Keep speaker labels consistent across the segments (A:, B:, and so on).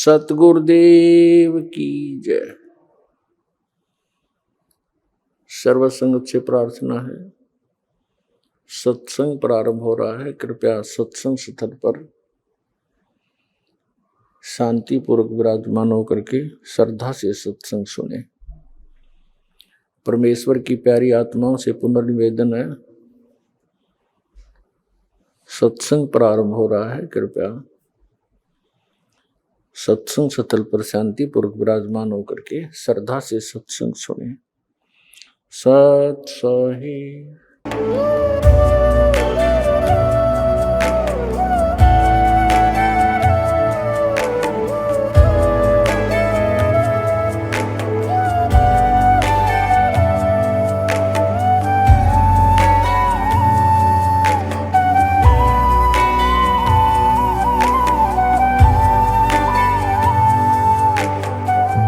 A: सतगुरुदेव की जय। सर्वसंगत से प्रार्थना है, सत्संग प्रारंभ हो रहा है। कृपया सत्संग स्थल पर शांतिपूर्वक विराजमान होकर के श्रद्धा से सत्संग सुने। परमेश्वर की प्यारी आत्माओं से पुनर्निवेदन है, सत्संग प्रारंभ हो रहा है। कृपया सत्संग स्थल पर शांतिपूर्वक विराजमान होकर के श्रद्धा से सत्संग सुने। सत सही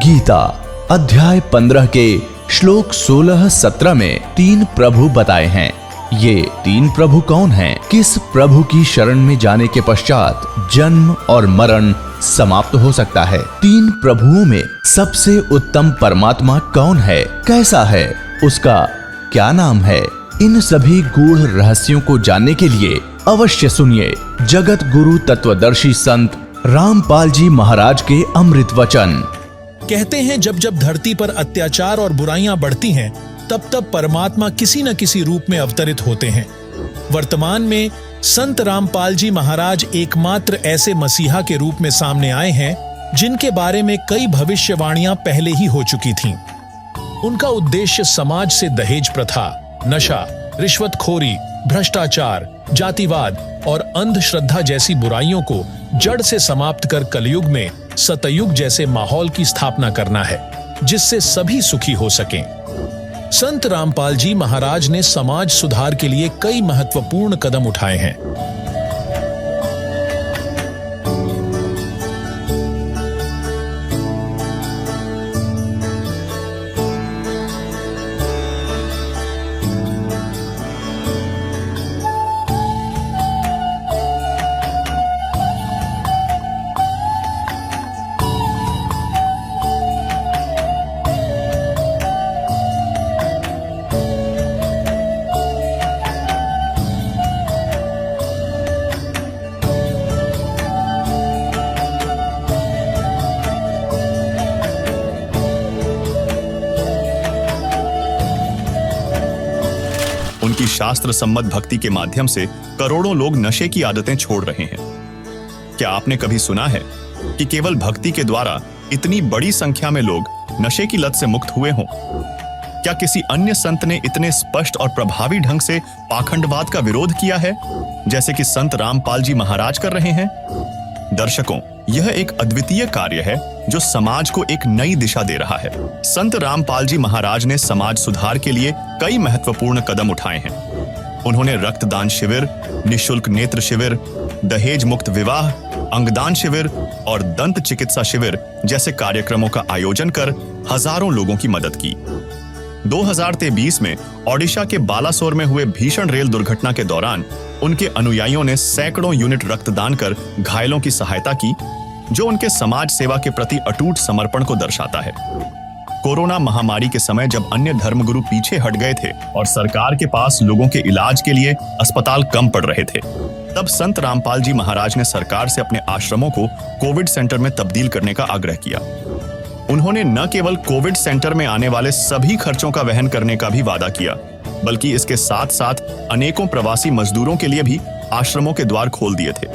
B: गीता अध्याय 15 के श्लोक 16-17 में 3 प्रभु बताए हैं। ये 3 प्रभु कौन हैं? किस प्रभु की शरण में जाने के पश्चात जन्म और मरण समाप्त हो सकता है? 3 प्रभुओं में सबसे उत्तम परमात्मा कौन है? कैसा है? उसका क्या नाम है? इन सभी गूढ़ रहस्यों को जानने के लिए अवश्य सुनिए जगत गुरु तत्वदर्शी संत रामपाल जी महाराज के अमृत वचन।
C: कहते हैं जब जब धरती पर अत्याचार और बुराइयां बढ़ती हैं, तब तब परमात्मा किसी न किसी रूप में अवतरित होते हैं। वर्तमान में संत रामपाल जी महाराज एकमात्र ऐसे मसीहा के रूप में सामने आए हैं जिनके बारे में कई भविष्यवाणियां पहले ही हो चुकी थीं। उनका उद्देश्य समाज से दहेज प्रथा, नशा, रिश्वतखोरी, भ्रष्टाचार, जातिवाद और अंधश्रद्धा जैसी बुराइयों को जड़ से समाप्त कर कलयुग में सतयुग जैसे माहौल की स्थापना करना है, जिससे सभी सुखी हो सकें। संत रामपाल जी महाराज ने समाज सुधार के लिए कई महत्वपूर्ण कदम उठाए हैं।
D: उनकी शास्त्र सम्मत भक्ति के माध्यम से करोड़ों लोग नशे की आदतें छोड़ रहे हैं। क्या आपने कभी सुना है कि केवल भक्ति के द्वारा इतनी बड़ी संख्या में लोग नशे की लत से मुक्त हुए हों? क्या किसी अन्य संत ने इतने स्पष्ट और प्रभावी ढंग से पाखंडवाद का विरोध किया है जैसे कि संत रामपाल जी महाराज कर रहे हैं? दर्शकों, यह एक अद्वितीय कार्य है जो समाज को एक नई दिशा दे रहा है। संत रामपाल जी महाराज ने समाज सुधार के लिए कई महत्वपूर्ण कदम उठाए हैं। उन्होंने रक्तदान शिविर, निःशुल्क नेत्र शिविर, दहेज मुक्त विवाह, अंगदान शिविर और दंत चिकित्सा शिविर जैसे कार्यक्रमों का आयोजन कर हजारों लोगों की मदद की। 2023 में ओडिशा के बालासोर में हुए भीषण रेल दुर्घटना के दौरान उनके अनुयायियों ने सैकड़ों यूनिट रक्तदान कर घायलों की सहायता की, जो उनके समाज सेवा के प्रति अटूट समर्पण को दर्शाता है। कोरोना महामारी के समय जब अन्य धर्मगुरु पीछे हट गए थे और सरकार के पास लोगों के इलाज के लिए अस्पताल कम पड़ रहे थे, तब संत रामपाल जी महाराज ने सरकार से अपने आश्रमों को कोविड सेंटर में तब्दील करने का आग्रह किया। उन्होंने न केवल कोविड सेंटर में आने वाले सभी खर्चों का वहन करने का भी वादा किया, बल्कि इसके साथ साथ अनेकों प्रवासी मजदूरों के लिए भी आश्रमों के द्वार खोल दिए थे।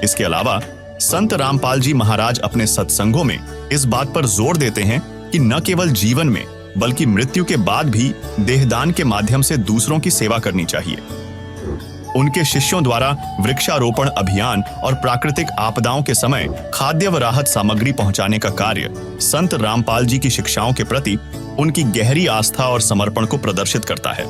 D: इसके अलावा संत रामपाल जी महाराज अपने सत्संगों में इस बात पर जोर देते हैं कि न केवल जीवन में बल्कि मृत्यु के बाद भी देहदान के माध्यम से दूसरों की सेवा करनी चाहिए। उनके शिष्यों द्वारा वृक्षारोपण अभियान और प्राकृतिक आपदाओं के समय खाद्य व राहत सामग्री पहुंचाने का कार्य संत रामपाल जी की शिक्षाओं के प्रति उनकी गहरी आस्था और समर्पण को प्रदर्शित करता है।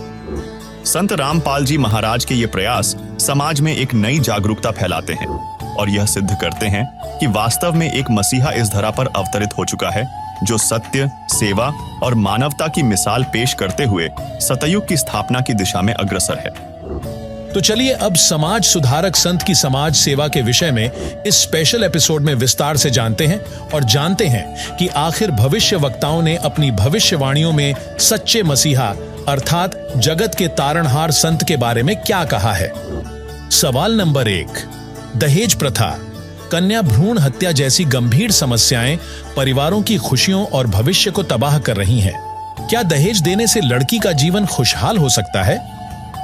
D: संत रामपाल जी महाराज के ये प्रयास समाज में एक नई जागरूकता फैलाते हैं और यह सिद्ध करते हैं कि वास्तव में एक मसीहा इस धरा पर अवतरित हो चुका है, जो सत्य, सेवा और मानवता की मिसाल पेश करते हुए सतयुग की स्थापना की दिशा में अग्रसर है।
C: तो चलिए अब समाज सुधारक संत की समाज सेवा के विषय में इस स्पेशल एपिसोड में विस्तार से जानते हैं और जानते हैं कि आखिर भविष्य वक्ताओं ने अपनी भविष्यवाणियों में सच्चे मसीहा अर्थात जगत के तारणहार संत के बारे में क्या कहा है। सवाल नंबर 1, दहेज प्रथा, कन्या भ्रूण हत्या जैसी गंभीर समस्याएं परिवारों की खुशियों और भविष्य को तबाह कर रही हैं। क्या दहेज देने से लड़की का जीवन खुशहाल हो सकता है?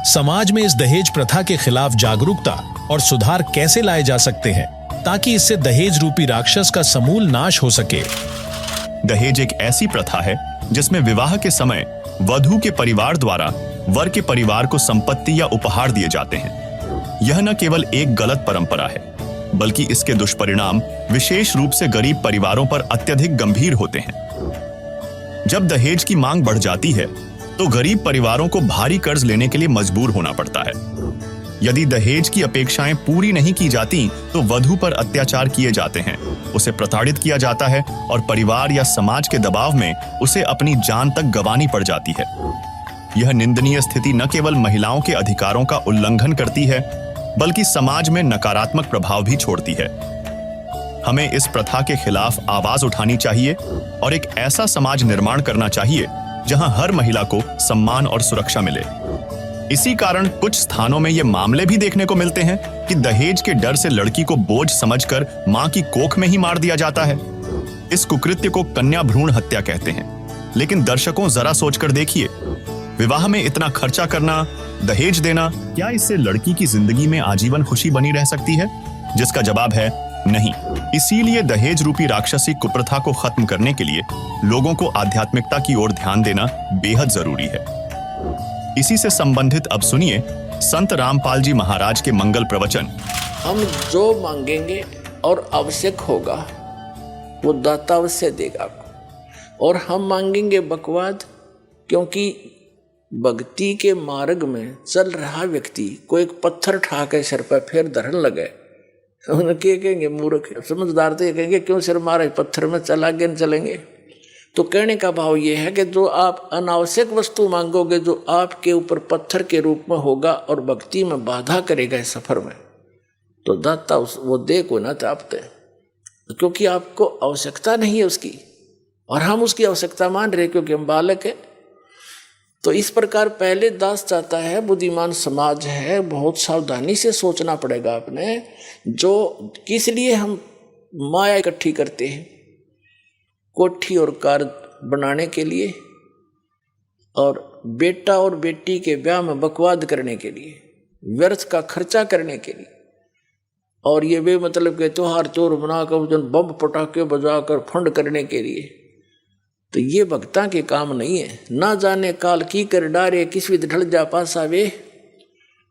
C: समाज में इस दहेज प्रथा के खिलाफ जागरूकता और सुधार कैसे लाए जा सकते हैं ताकि इससे दहेज रूपी राक्षस का समूल नाश हो सके।
D: दहेज एक ऐसी प्रथा है जिसमें विवाह के समय वधू के परिवार द्वारा वर के परिवार को संपत्ति या उपहार दिए जाते हैं। यह न केवल एक गलत परंपरा है बल्कि इसके दुष्परिणाम विशेष रूप से गरीब परिवारों पर अत्यधिक गंभीर होते हैं। जब दहेज की मांग बढ़ जाती है तो गरीब परिवारों को भारी कर्ज लेने के लिए मजबूर होना पड़ता है। यदि दहेज की अपेक्षाएं पूरी नहीं की जाती तो वधू पर अत्याचार किए जाते हैं, उसे प्रताड़ित किया जाता है और परिवार या समाज के दबाव में उसे अपनी जान तक गंवानी पड़ जाती है। यह निंदनीय स्थिति न केवल महिलाओं के अधिकारों का उल्लंघन करती है बल्कि समाज में नकारात्मक प्रभाव भी छोड़ती है। हमें इस प्रथा के खिलाफ आवाज उठानी चाहिए और एक ऐसा समाज निर्माण करना चाहिए जहां हर महिला को सम्मान और सुरक्षा मिले। इसी कारण कुछ स्थानों में ये मामले भी देखने को मिलते हैं कि दहेज के डर से लड़की को बोझ समझकर मां की कोख में ही मार दिया जाता है। इस कुकृत्य को कन्या भ्रूण हत्या कहते हैं। लेकिन दर्शकों, जरा सोचकर देखिए, विवाह में इतना खर्चा करना, दहेज देना, क्या इससे लड़की की जिंदगी में आजीवन खुशी बनी रह सकती है? जिसका जवाब है नहीं। इसीलिए दहेज रूपी राक्षसी कुप्रथा को खत्म करने के लिए लोगों को आध्यात्मिकता की ओर ध्यान देना बेहद जरूरी है। इसी से संबंधित अब सुनिए संत रामपाल जी महाराज के मंगल प्रवचन।
A: हम जो मांगेंगे और आवश्यक होगा वो दाता अवश्य देगा। और हम मांगेंगे बकवाद, क्योंकि भक्ति के मार्ग में चल रहा व्यक्ति को एक पत्थर ठा के सिर पर फिर धरन लगे, उन्हें कहेंगे मूर्ख। समझदार तो ये कहेंगे क्यों सिर मारे, पत्थर में चल आगे न चलेंगे। तो कहने का भाव ये है कि जो आप अनावश्यक वस्तु मांगोगे, जो आपके ऊपर पत्थर के रूप में होगा और भक्ति में बाधा करेगा इस सफर में, तो दाता वो दे को ना चाहते, क्योंकि आपको आवश्यकता नहीं है उसकी और हम उसकी आवश्यकता मान रहे क्योंकि हम बालक है। तो इस प्रकार पहले दास चाहता है, बुद्धिमान समाज है, बहुत सावधानी से सोचना पड़ेगा आपने। जो किस लिए हम माया इकट्ठी करते हैं, कोठी और कार बनाने के लिए और बेटा और बेटी के ब्याह में बकवाद करने के लिए, व्यर्थ का खर्चा करने के लिए, और ये वे मतलब के त्योहार चोर बनाकर बम पटाखे बजाकर फंड करने के लिए। तो ये भक्ता के काम नहीं है। ना जाने काल की कर डारे, किस विध ढल जा पासावे,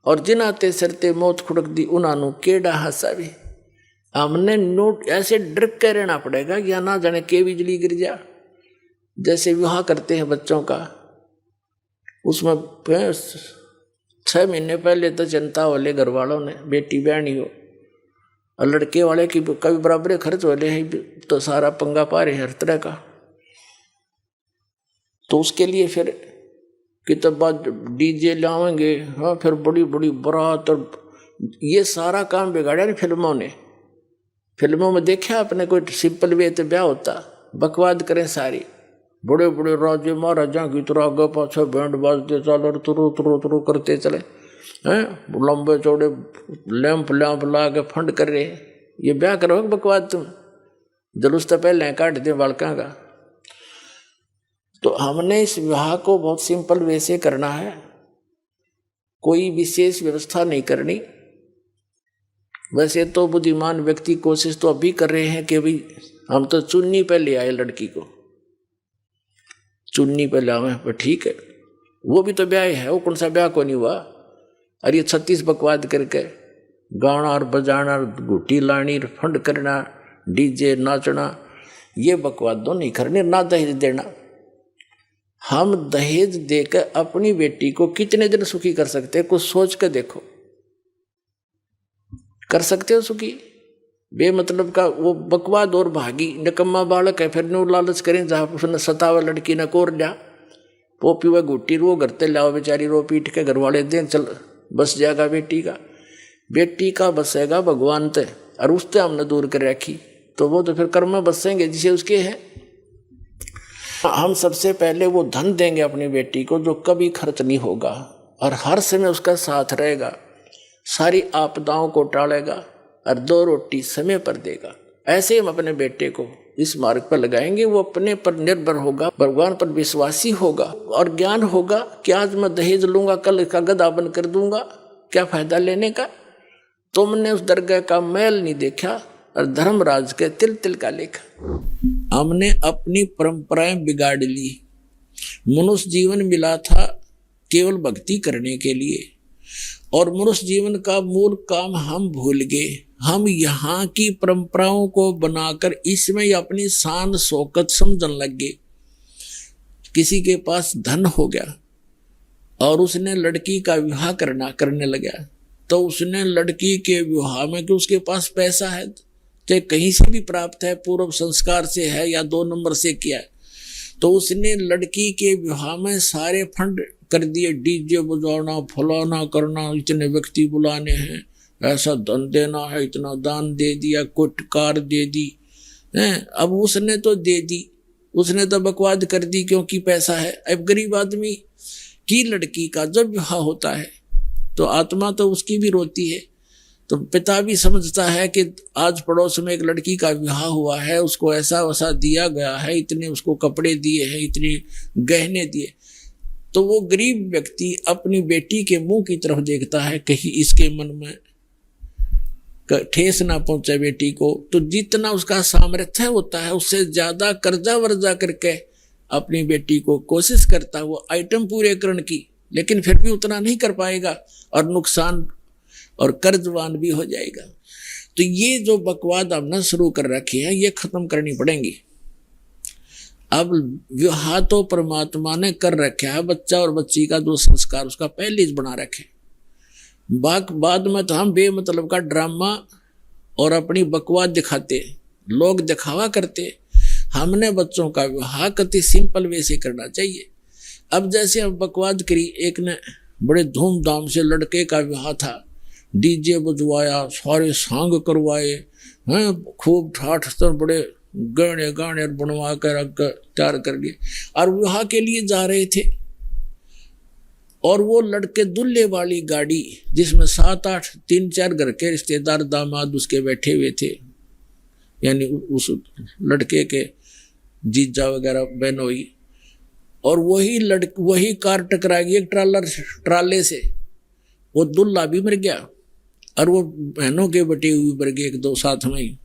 A: और जिनाते सरते मौत खुड़क दी उनानु केड़ा हंसावे। हमने नोट ऐसे डर के रहना पड़ेगा या ना जाने के बिजली गिर जा। जैसे विवाह करते हैं बच्चों का, उसमें 6 महीने पहले तो जनता वाले घर वालों ने बेटी बहनी हो और लड़के वाले की कभी बराबर खर्च वाले हैं, तो सारा पंगा पा रहे हर तरह का। तो उसके लिए फिर कितना डीजे लाएंगे, हाँ, फिर बड़ी बड़ी बारात, और ये सारा काम बिगाड़ा नहीं फिल्मों ने। फिल्मों में देखा आपने कोई सिंपल वे तो ब्याह होता, बकवाद करें सारी, बड़े बड़े राजे महाराजा की तरह आगे पाछे बैंड बाजते चलो, तुरु तुरु तुरु करते चले हैं, लंबे चौड़े लैंप ला के फंड कर रहे। ये ब्याह करो बकवाद, तुम जुलूस तो पहले काट दे बालका का। तो हमने इस विवाह को बहुत सिंपल वे से करना है, कोई विशेष व्यवस्था नहीं करनी। वैसे तो बुद्धिमान व्यक्ति कोशिश तो अभी कर रहे हैं कि भाई हम तो चुन्नी पे ले आए लड़की को, चुन्नी पे लावे, पर ठीक है, वो भी तो ब्याह है, वो कौन सा ब्याह को नहीं हुआ। और ये 36 बकवाद करके गाना और बजाना, घुटी लानी, फंड करना, डीजे नाचना, ये बकवाद तो नहीं करनी। ना दहेज देना, हम दहेज देकर अपनी बेटी को कितने दिन सुखी कर सकते हैं, कुछ सोच कर देखो। कर सकते हो सुखी? बेमतलब का वो बकवाद और भागी निकम्मा बालक है, फिर नो लालच करें जहाँ उसने सतावा लड़की न कोर लिया, वो पीवा घुट्टी रो घर ते लाओ, बेचारी रो पीट के घर वाले दें चल बस जाएगा बेटी का बसेगा भगवान ते, और उससे हमने दूर कर रखी तो वो तो फिर कर्म में बसेंगे जिसे उसके है। हम सबसे पहले वो धन देंगे अपनी बेटी को जो कभी खर्च नहीं होगा और हर समय उसका साथ रहेगा, सारी आपदाओं को टालेगा और 2 रोटी समय पर देगा। ऐसे हम अपने बेटे को इस मार्ग पर लगाएंगे, वो अपने पर निर्भर होगा, भगवान पर विश्वासी होगा और ज्ञान होगा कि आज मैं दहेज लूंगा कल इसका गधा बंद कर दूंगा, क्या फायदा लेने का। तुमने उस दरगाह का मैल नहीं देखा और धर्मराज के तिल तिल का लेखा। हमने अपनी परंपराएं बिगाड़ ली। मनुष्य जीवन मिला था केवल भक्ति करने के लिए और मनुष्य जीवन का मूल काम हम भूल गए। हम यहाँ की परंपराओं को बनाकर इसमें अपनी शान शौकत समझने लग गए। किसी के पास धन हो गया और उसने लड़की का विवाह करने लगा तो उसने लड़की के विवाह में कि उसके पास पैसा है, चाहे कहीं से भी प्राप्त है, पूर्व संस्कार से है या 2 नंबर से किया है, तो उसने लड़की के विवाह में सारे फंड कर दिए, डीजे बजाना, फलाना करना, इतने व्यक्ति बुलाने हैं, ऐसा धन देना है, इतना दान दे दिया, कुछ कार दे दी है। अब उसने तो दे दी, उसने तो बकवाद कर दी क्योंकि पैसा है। अब गरीब आदमी की लड़की का जब विवाह होता है तो आत्मा तो उसकी भी रोती है। तो पिता भी समझता है कि आज पड़ोस में एक लड़की का विवाह हुआ है, उसको ऐसा वैसा दिया गया है, इतने उसको कपड़े दिए हैं, इतने गहने दिए, तो वो गरीब व्यक्ति अपनी बेटी के मुंह की तरफ देखता है, कहीं इसके मन में ठेस ना पहुंचे बेटी को। तो जितना उसका सामर्थ्य होता है उससे ज्यादा कर्जा वर्जा करके अपनी बेटी को कोशिश करता है वो आइटम पूरे करने की, लेकिन फिर भी उतना नहीं कर पाएगा और नुकसान और कर्जवान भी हो जाएगा। तो ये जो बकवाद हमने शुरू कर रखी है ये खत्म करनी पड़ेंगी। अब विवाह तो परमात्मा ने कर रखा है, बच्चा और बच्ची का जो संस्कार उसका पहले ही बना रखे। बाद में तो हम बेमतलब का ड्रामा और अपनी बकवाद दिखाते, लोग दिखावा करते। हमने बच्चों का विवाह कति सिंपल वे से करना चाहिए। अब जैसे हम बकवाद करी, एक ने बड़े धूमधाम से लड़के का विवाह था, डीजे बजवाया, सारे सांग करवाए हैं, खूब ठाठ से बड़े गाने बनवा कर तैयार कर दिए और विवाह के लिए जा रहे थे। और वो लड़के दुल्हे वाली गाड़ी जिसमें 7-8 3-4 घर के रिश्तेदार दामाद उसके बैठे हुए थे, यानी उस लड़के के जीजा वगैरह बहनोई, और वही कार टकरा गई एक ट्राले से। वो दुल्हा भी मर गया और वो बहनों के बटे हुए मर गए 1-2 साथ में ही।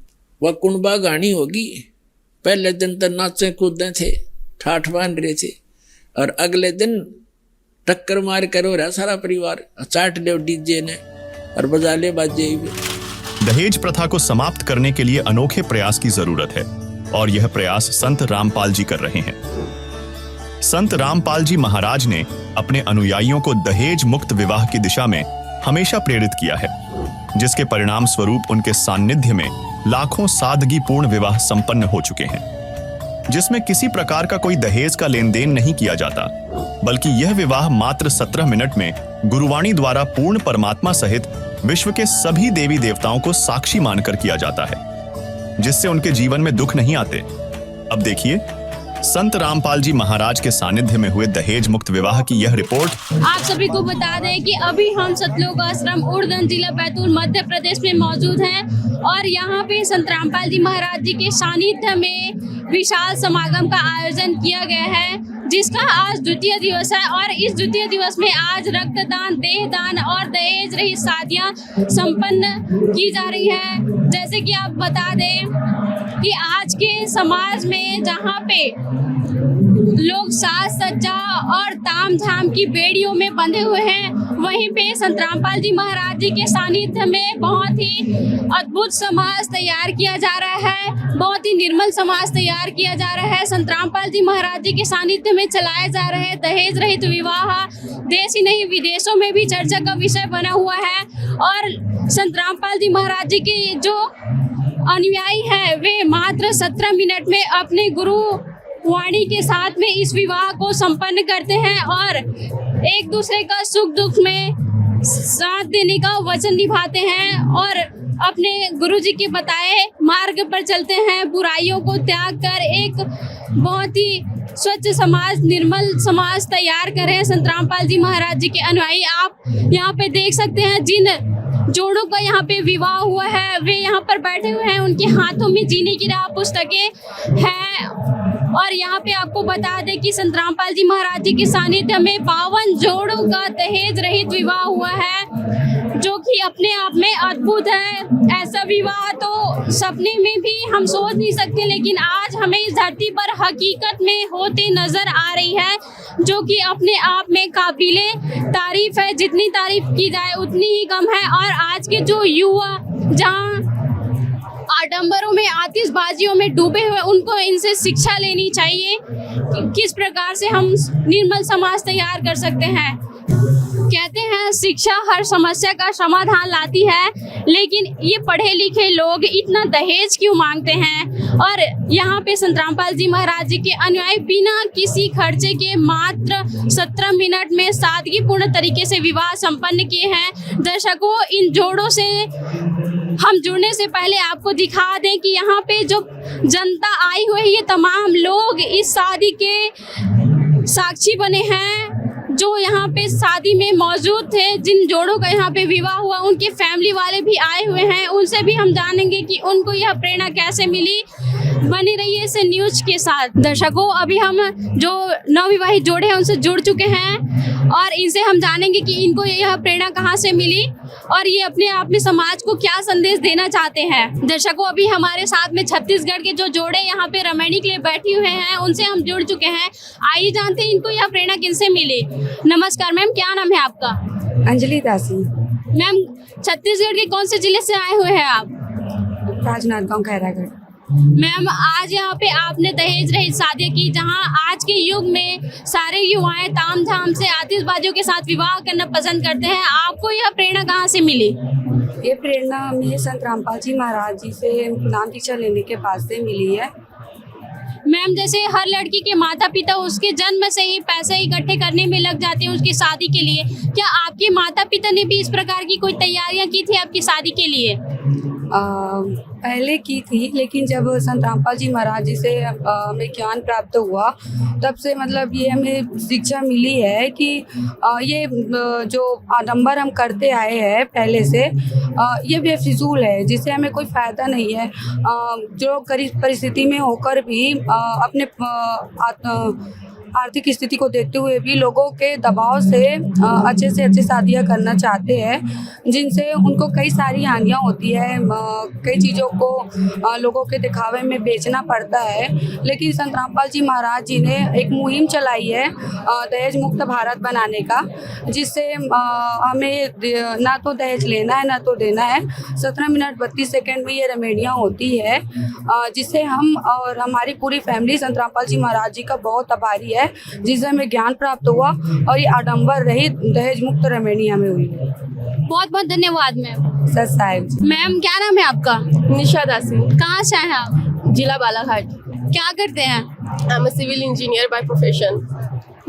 A: वह कुंबा गानी होगी। पहले दिन तो नाचे कूदे थे, ठाठ बांध रहे थे, और अगले दिन टक्कर मार कर हो रहा सारा परिवार, चाट ले डीजे ने और बजा ले बाजे।
D: दहेज प्रथा को समाप्त करने के लिए अनोखे प्रयास की जरूरत है और यह प्रयास संत रामपाल जी कर रहे हैं। संत रामपाल जी महाराज ने अपने अनुयायियों को दहेज मुक्त विवाह की दिशा में हमेशा प्रेरित किया है, जिसके परिणाम स्वरूप उनके सानिध्य में लाखों सादगीपूर्ण विवाह संपन्न हो चुके हैं, जिसमें किसी प्रकार का कोई दहेज का लेन देन नहीं किया जाता, बल्कि यह विवाह मात्र 17 मिनट में गुरुवाणी द्वारा पूर्ण परमात्मा सहित विश्व के सभी देवी देवताओं को साक्षी मानकर किया जाता है, जिससे उनके जीवन में दुख नहीं आते। अब देखिए संत रामपाल जी महाराज के सानिध्य में हुए दहेज मुक्त विवाह की यह रिपोर्ट।
E: आप सभी को बता दें कि अभी हम सतलोक आश्रम उर्दन जिला बैतूल मध्य प्रदेश में मौजूद हैं और यहाँ पे संत रामपाल जी महाराज जी के सानिध्य में विशाल समागम का आयोजन किया गया है, जिसका आज द्वितीय दिवस है। और इस द्वितीय दिवस में आज रक्तदान, देहदान और दहेज रहित शादियाँ संपन्न की जा रही है। जैसे कि आप बता दें कि आज के समाज में जहाँ पे लोग साज सज्जा और ताम झाम की बेड़ियों में बंधे हुए हैं, वहीं पे संत रामपाल जी महाराज जी के सानिध्य में बहुत ही अद्भुत समाज तैयार किया जा रहा है, बहुत ही निर्मल समाज तैयार किया जा रहा है। संत रामपाल जी महाराज जी के सानिध्य में चलाए जा रहे दहेज रहित विवाह देश ही नहीं विदेशों में भी चर्चा का विषय बना हुआ है। और संत रामपाल जी महाराज जी के जो अनुयायी है वे मात्र 17 मिनट में अपने गुरु वाणी के साथ में इस विवाह को संपन्न करते हैं और एक दूसरे का सुख दुख में साथ देने का वचन निभाते हैं और अपने गुरुजी के बताए मार्ग पर चलते हैं, बुराइयों को त्याग कर एक बहुत ही स्वच्छ समाज, निर्मल समाज तैयार करें। संत रामपाल जी महाराज जी के अनुयायी आप यहाँ पे देख सकते हैं, जिन जोड़ों का यहाँ पे विवाह हुआ है वे यहाँ पर बैठे हुए हैं, उनके हाथों में जीने की राह पुस्तकें हैं। और यहाँ पे आपको बता दें कि संत रामपाल जी महाराज जी के सानिध्य में 52 जोड़ों का दहेज रहित विवाह हुआ है, जो कि अपने आप में अद्भुत है। ऐसा विवाह तो सपने में भी हम सोच नहीं सकते, लेकिन आज हमें इस धरती पर हकीकत में होते नजर आ रही है, जो कि अपने आप में काबिले तारीफ है। जितनी तारीफ की जाए उतनी ही कम है। और आज के जो युवा जहाँ आडंबरों में, आतिशबाजियों में डूबे हुए, उनको इनसे शिक्षा लेनी चाहिए कि किस प्रकार से हम निर्मल समाज तैयार कर सकते हैं। कहते हैं शिक्षा हर समस्या का समाधान लाती है, लेकिन ये पढ़े लिखे लोग इतना दहेज क्यों मांगते हैं? और यहाँ पे संत रामपाल जी महाराज जी के अनुयायी बिना किसी खर्चे के मात्र 17 मिनट में सादगीपूर्ण तरीके से विवाह संपन्न किए हैं। दर्शकों, इन जोड़ों से हम जुड़ने से पहले आपको दिखा दें कि यहाँ पे जो जनता आई हुई है, ये तमाम लोग इस शादी के साक्षी बने हैं, जो यहाँ पे शादी में मौजूद थे। जिन जोड़ों का यहाँ पे विवाह हुआ, उनके फैमिली वाले भी आए हुए हैं। उनसे भी हम जानेंगे कि उनको यह प्रेरणा कैसे मिली। बनी रहिए इस न्यूज के साथ। दर्शकों, अभी हम जो नवविवाहित जोड़े हैं उनसे जुड़ चुके हैं और इनसे हम जानेंगे कि इनको यह प्रेरणा कहाँ से मिली और ये अपने आप में समाज को क्या संदेश देना चाहते हैं। दर्शकों, अभी हमारे साथ में छत्तीसगढ़ के जो जोड़े यहाँ पे रमैनी के लिए बैठे हुए हैं, उनसे हम जुड़ चुके हैं। आइए जानते हैं इनको यह प्रेरणा किनसे मिली। नमस्कार मैम, क्या नाम है आपका?
F: अंजलि दासी।
E: मैम, छत्तीसगढ़ के कौन से जिले से आए हुए हैं आप?
F: राजनांदगांव, खैरागढ़।
E: मैम, आज यहाँ पे आपने दहेज रहित शादी की, जहाँ आज के युग में सारे युवाएं तामझाम से आतिशबाजियों के साथ विवाह करना पसंद करते हैं। आपको यह प्रेरणा कहाँ से मिली?
F: ये प्रेरणा हमें संत रामपाल जी महाराज जी से नाम दीक्षा लेने के बाद से मिली है।
E: मैम, जैसे हर लड़की के माता पिता उसके जन्म से ही पैसे इकट्ठे करने में लग जाते हैं उसकी शादी के लिए, क्या आपके माता पिता ने भी इस प्रकार की कोई तैयारियां की थी आपकी शादी के लिए?
F: पहले की थी, लेकिन जब संत रामपाल जी महाराज जी से हमें ज्ञान प्राप्त हुआ, तब से मतलब ये हमें शिक्षा मिली है कि ये जो आडंबर हम करते आए हैं पहले से, ये बेफिजूल है, जिससे हमें कोई फ़ायदा नहीं है। जो गरीब परिस्थिति में होकर भी अपने आर्थिक स्थिति को देखते हुए भी लोगों के दबाव से अच्छे से अच्छे शादियाँ करना चाहते हैं, जिनसे उनको कई सारी हानियाँ होती है। कई चीज़ों को लोगों के दिखावे में बेचना पड़ता है। लेकिन संत रामपाल जी महाराज जी ने एक मुहिम चलाई है दहेज मुक्त भारत बनाने का, जिससे हमें ना तो दहेज लेना है ना तो देना है। 17 मिनट 32 सेकेंड में ये रेमेडियाँ होती है, जिससे हम और हमारी पूरी फैमिली संत रामपाल जी महाराज जी का बहुत आभारी है, जिससे हमें ज्ञान प्राप्त हुआ और ये आडंबर रहित दहेज मुक्त रेमेडिया में हुई।
E: बहुत बहुत धन्यवाद मैम।
F: सर साहिब जी।
E: मैम, क्या नाम है आपका?
G: निशा दासी,
E: कहाँ से हैं आप?
G: जिला बालाघाट।
E: क्या करते हैं?
G: I am a civil engineer by profession.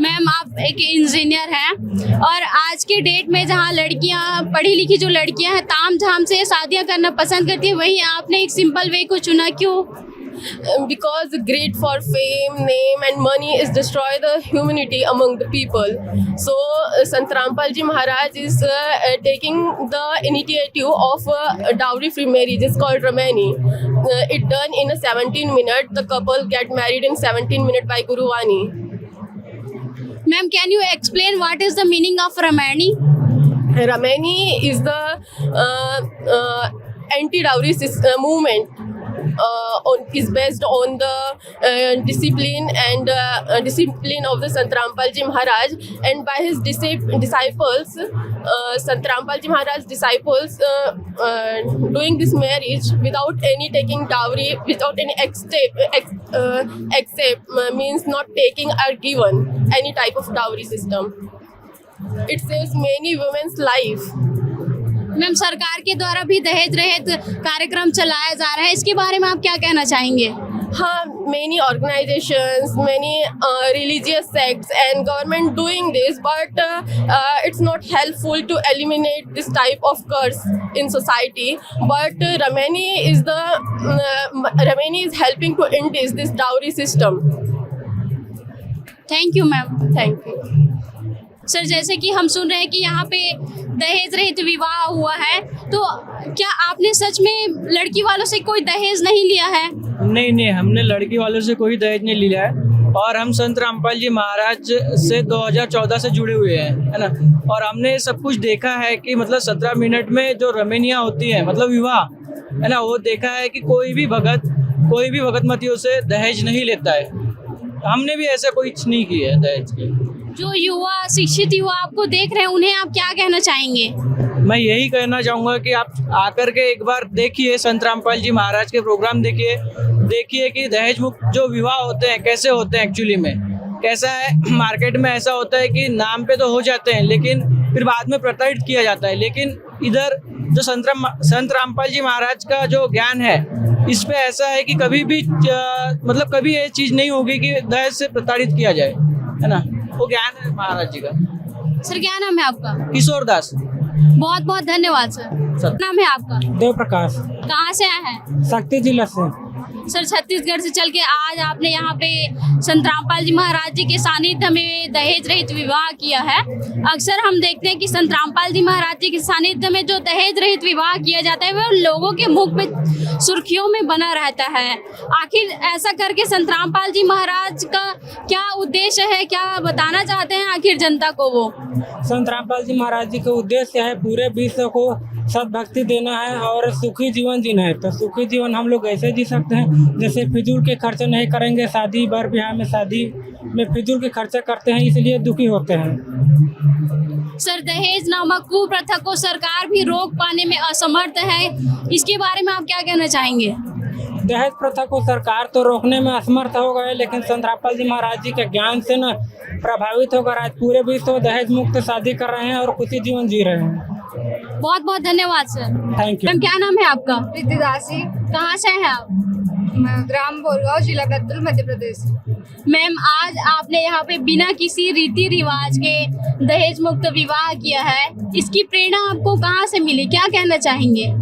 E: Ma'am, आप एक इंजीनियर हैं और आज के डेट में जहाँ लड़कियाँ, पढ़ी लिखी जो लड़कियाँ हैं, तामझाम से शादियाँ करना पसंद करती है, वहीं आपने एक सिंपल वे को चुना, क्यों?
G: Because greed for fame, name and money is destroy the humanity among the people. So Sant Rampal Ji Maharaj is taking the initiative of dowry free marriage. It's called Ramani. It done in a 17 minute. The couple get married in 17 minute by Guru Vani.
E: Ma'am, can you explain what is the meaning of Ramani?
G: Ramani is the anti-dowry movement. Is based on the discipline and discipline of the Sant Rampal Ji Maharaj, and by his disciples, Sant Rampal Ji Maharaj disciples doing this marriage without any taking dowry, without any accept means not taking or given any type of dowry system. It saves many women's life.
E: Ma'am, सरकार के द्वारा भी दहेज रहित कार्यक्रम चलाया जा रहा है, इसके बारे में आप क्या कहना चाहेंगे?
G: many organizations, many religious sects and government doing this, but it's not helpful to eliminate this type of curse in society. But Ramani is helping to end this dowry system.
E: Thank you ma'am.
G: Thank you.
E: Sir जैसे कि हम सुन रहे हैं कि यहाँ पे दहेज रहित विवाह हुआ है, तो क्या आपने सच में लड़की वालों से कोई दहेज नहीं लिया है?
H: नहीं, हमने लड़की वालों से कोई दहेज नहीं लिया है और हम संत रामपाल जी महाराज से 2014 से जुड़े हुए हैं, है ना। और हमने सब कुछ देखा है कि मतलब 17 मिनट में जो रमैनियाँ होती हैं, मतलब विवाह, है ना, वो देखा है कि कोई भी भगत मतियों से दहेज नहीं लेता है। हमने भी ऐसा कोई नहीं किया है दहेज के।
E: जो युवा शिक्षित युवा आपको देख रहे हैं, उन्हें आप क्या कहना चाहेंगे?
H: मैं यही कहना चाहूँगा कि आप आकर के एक बार देखिए, संत रामपाल जी महाराज के प्रोग्राम देखिए कि दहेज मुक्त जो विवाह होते हैं कैसे होते हैं एक्चुअली में। कैसा है, मार्केट में ऐसा होता है कि नाम पे तो हो जाते हैं लेकिन फिर बाद में प्रताड़ित किया जाता है। लेकिन इधर जो संत रामपाल जी महाराज का जो ज्ञान है, इस पे ऐसा है कि कभी भी मतलब कभी ये चीज़ नहीं होगी कि दहेज से प्रताड़ित किया जाए, है ना। वो ज्ञान है महाराज जी का।
E: सर क्या नाम है आपका?
H: किशोर दास।
E: बहुत बहुत धन्यवाद सर। नाम है आपका?
I: देव प्रकाश।
E: कहाँ से आए हैं?
I: शक्ति जिला से।
E: सर छत्तीसगढ़ से चल के आज आपने यहाँ पे संत रामपाल जी महाराज जी के सानिध्य में दहेज रहित विवाह किया है। अक्सर हम देखते हैं कि संत रामपाल जी महाराज जी के सानिध्य में जो दहेज रहित विवाह किया जाता है वह लोगों के मुख पे सुर्खियों में बना रहता है। आखिर ऐसा करके संत रामपाल जी महाराज का क्या उद्देश्य है, क्या बताना चाहते हैं आखिर जनता को? वो
I: संत रामपाल जी महाराज जी का उद्देश्य है पूरे विश्व को सद्भक्ति देना है और सुखी जीवन जीना है। तो सुखी जीवन हम लोग ऐसे जी सकते हैं जैसे फिजूल के खर्चे नहीं करेंगे। शादी बर ब्याह में शादी में फिजूल के खर्चे करते हैं, इसलिए दुखी होते हैं।
E: सर दहेज नामक कुप्रथा को सरकार भी रोक पाने में असमर्थ है, इसके बारे में आप क्या कहना चाहेंगे?
I: दहेज प्रथा को सरकार तो रोकने में असमर्थ हो गए, लेकिन संत रामपाल जी महाराज जी के ज्ञान से न प्रभावित होकर आज पूरे विश्व दहेज मुक्त शादी कर रहे हैं और खुशी जीवन जी रहे हैं।
E: बहुत बहुत धन्यवाद सर।
I: Thank you.
E: मैम क्या नाम है आपका?
F: रिद्धिदासी।
E: कहाँ से हैं आप?
F: ग्राम बोरगांव, जिला बैतूल, मध्य प्रदेश।
E: मैम आज आपने यहाँ पे बिना किसी रीति रिवाज के दहेज मुक्त विवाह किया है, इसकी प्रेरणा आपको कहाँ से मिली, क्या कहना चाहेंगे?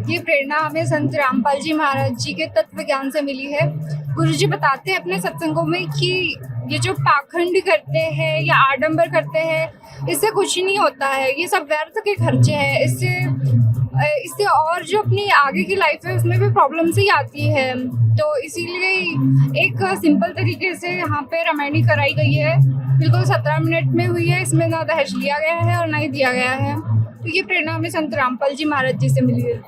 F: ये प्रेरणा हमें संत रामपाल जी महाराज जी के तत्व ज्ञान से मिली है। गुरुजी बताते हैं अपने सत्संगों में कि ये जो पाखंड करते हैं या आडंबर करते हैं, इससे कुछ नहीं होता है, ये सब व्यर्थ के खर्चे हैं। इससे और जो अपनी आगे की लाइफ है उसमें भी प्रॉब्लम्स ही आती है। तो इसीलिए एक सिंपल तरीके से यहाँ पे रामायणी कराई गई है, बिल्कुल 17 मिनट में हुई है। इसमें ना दहेज लिया गया है और ना ही दिया गया है। तो ये प्रेरणा हमें संत रामपाल जी महाराज जी से मिली है।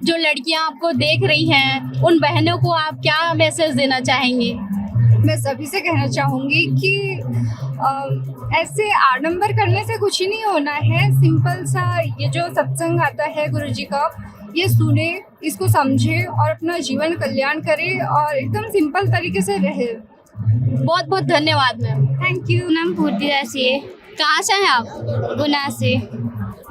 E: जो लड़कियां आपको देख रही हैं, उन बहनों को आप क्या मैसेज देना चाहेंगे?
F: मैं सभी से कहना चाहूँगी कि ऐसे आडंबर करने से कुछ ही नहीं होना है। सिंपल सा ये जो सत्संग आता है गुरुजी का, ये सुने, इसको समझे और अपना जीवन कल्याण करे और एकदम सिंपल तरीके से रहे।
E: बहुत बहुत धन्यवाद मैम।
F: Thank you.
E: नाम पूर्ति दासी है। कहाँ से हैं आप? गुना से।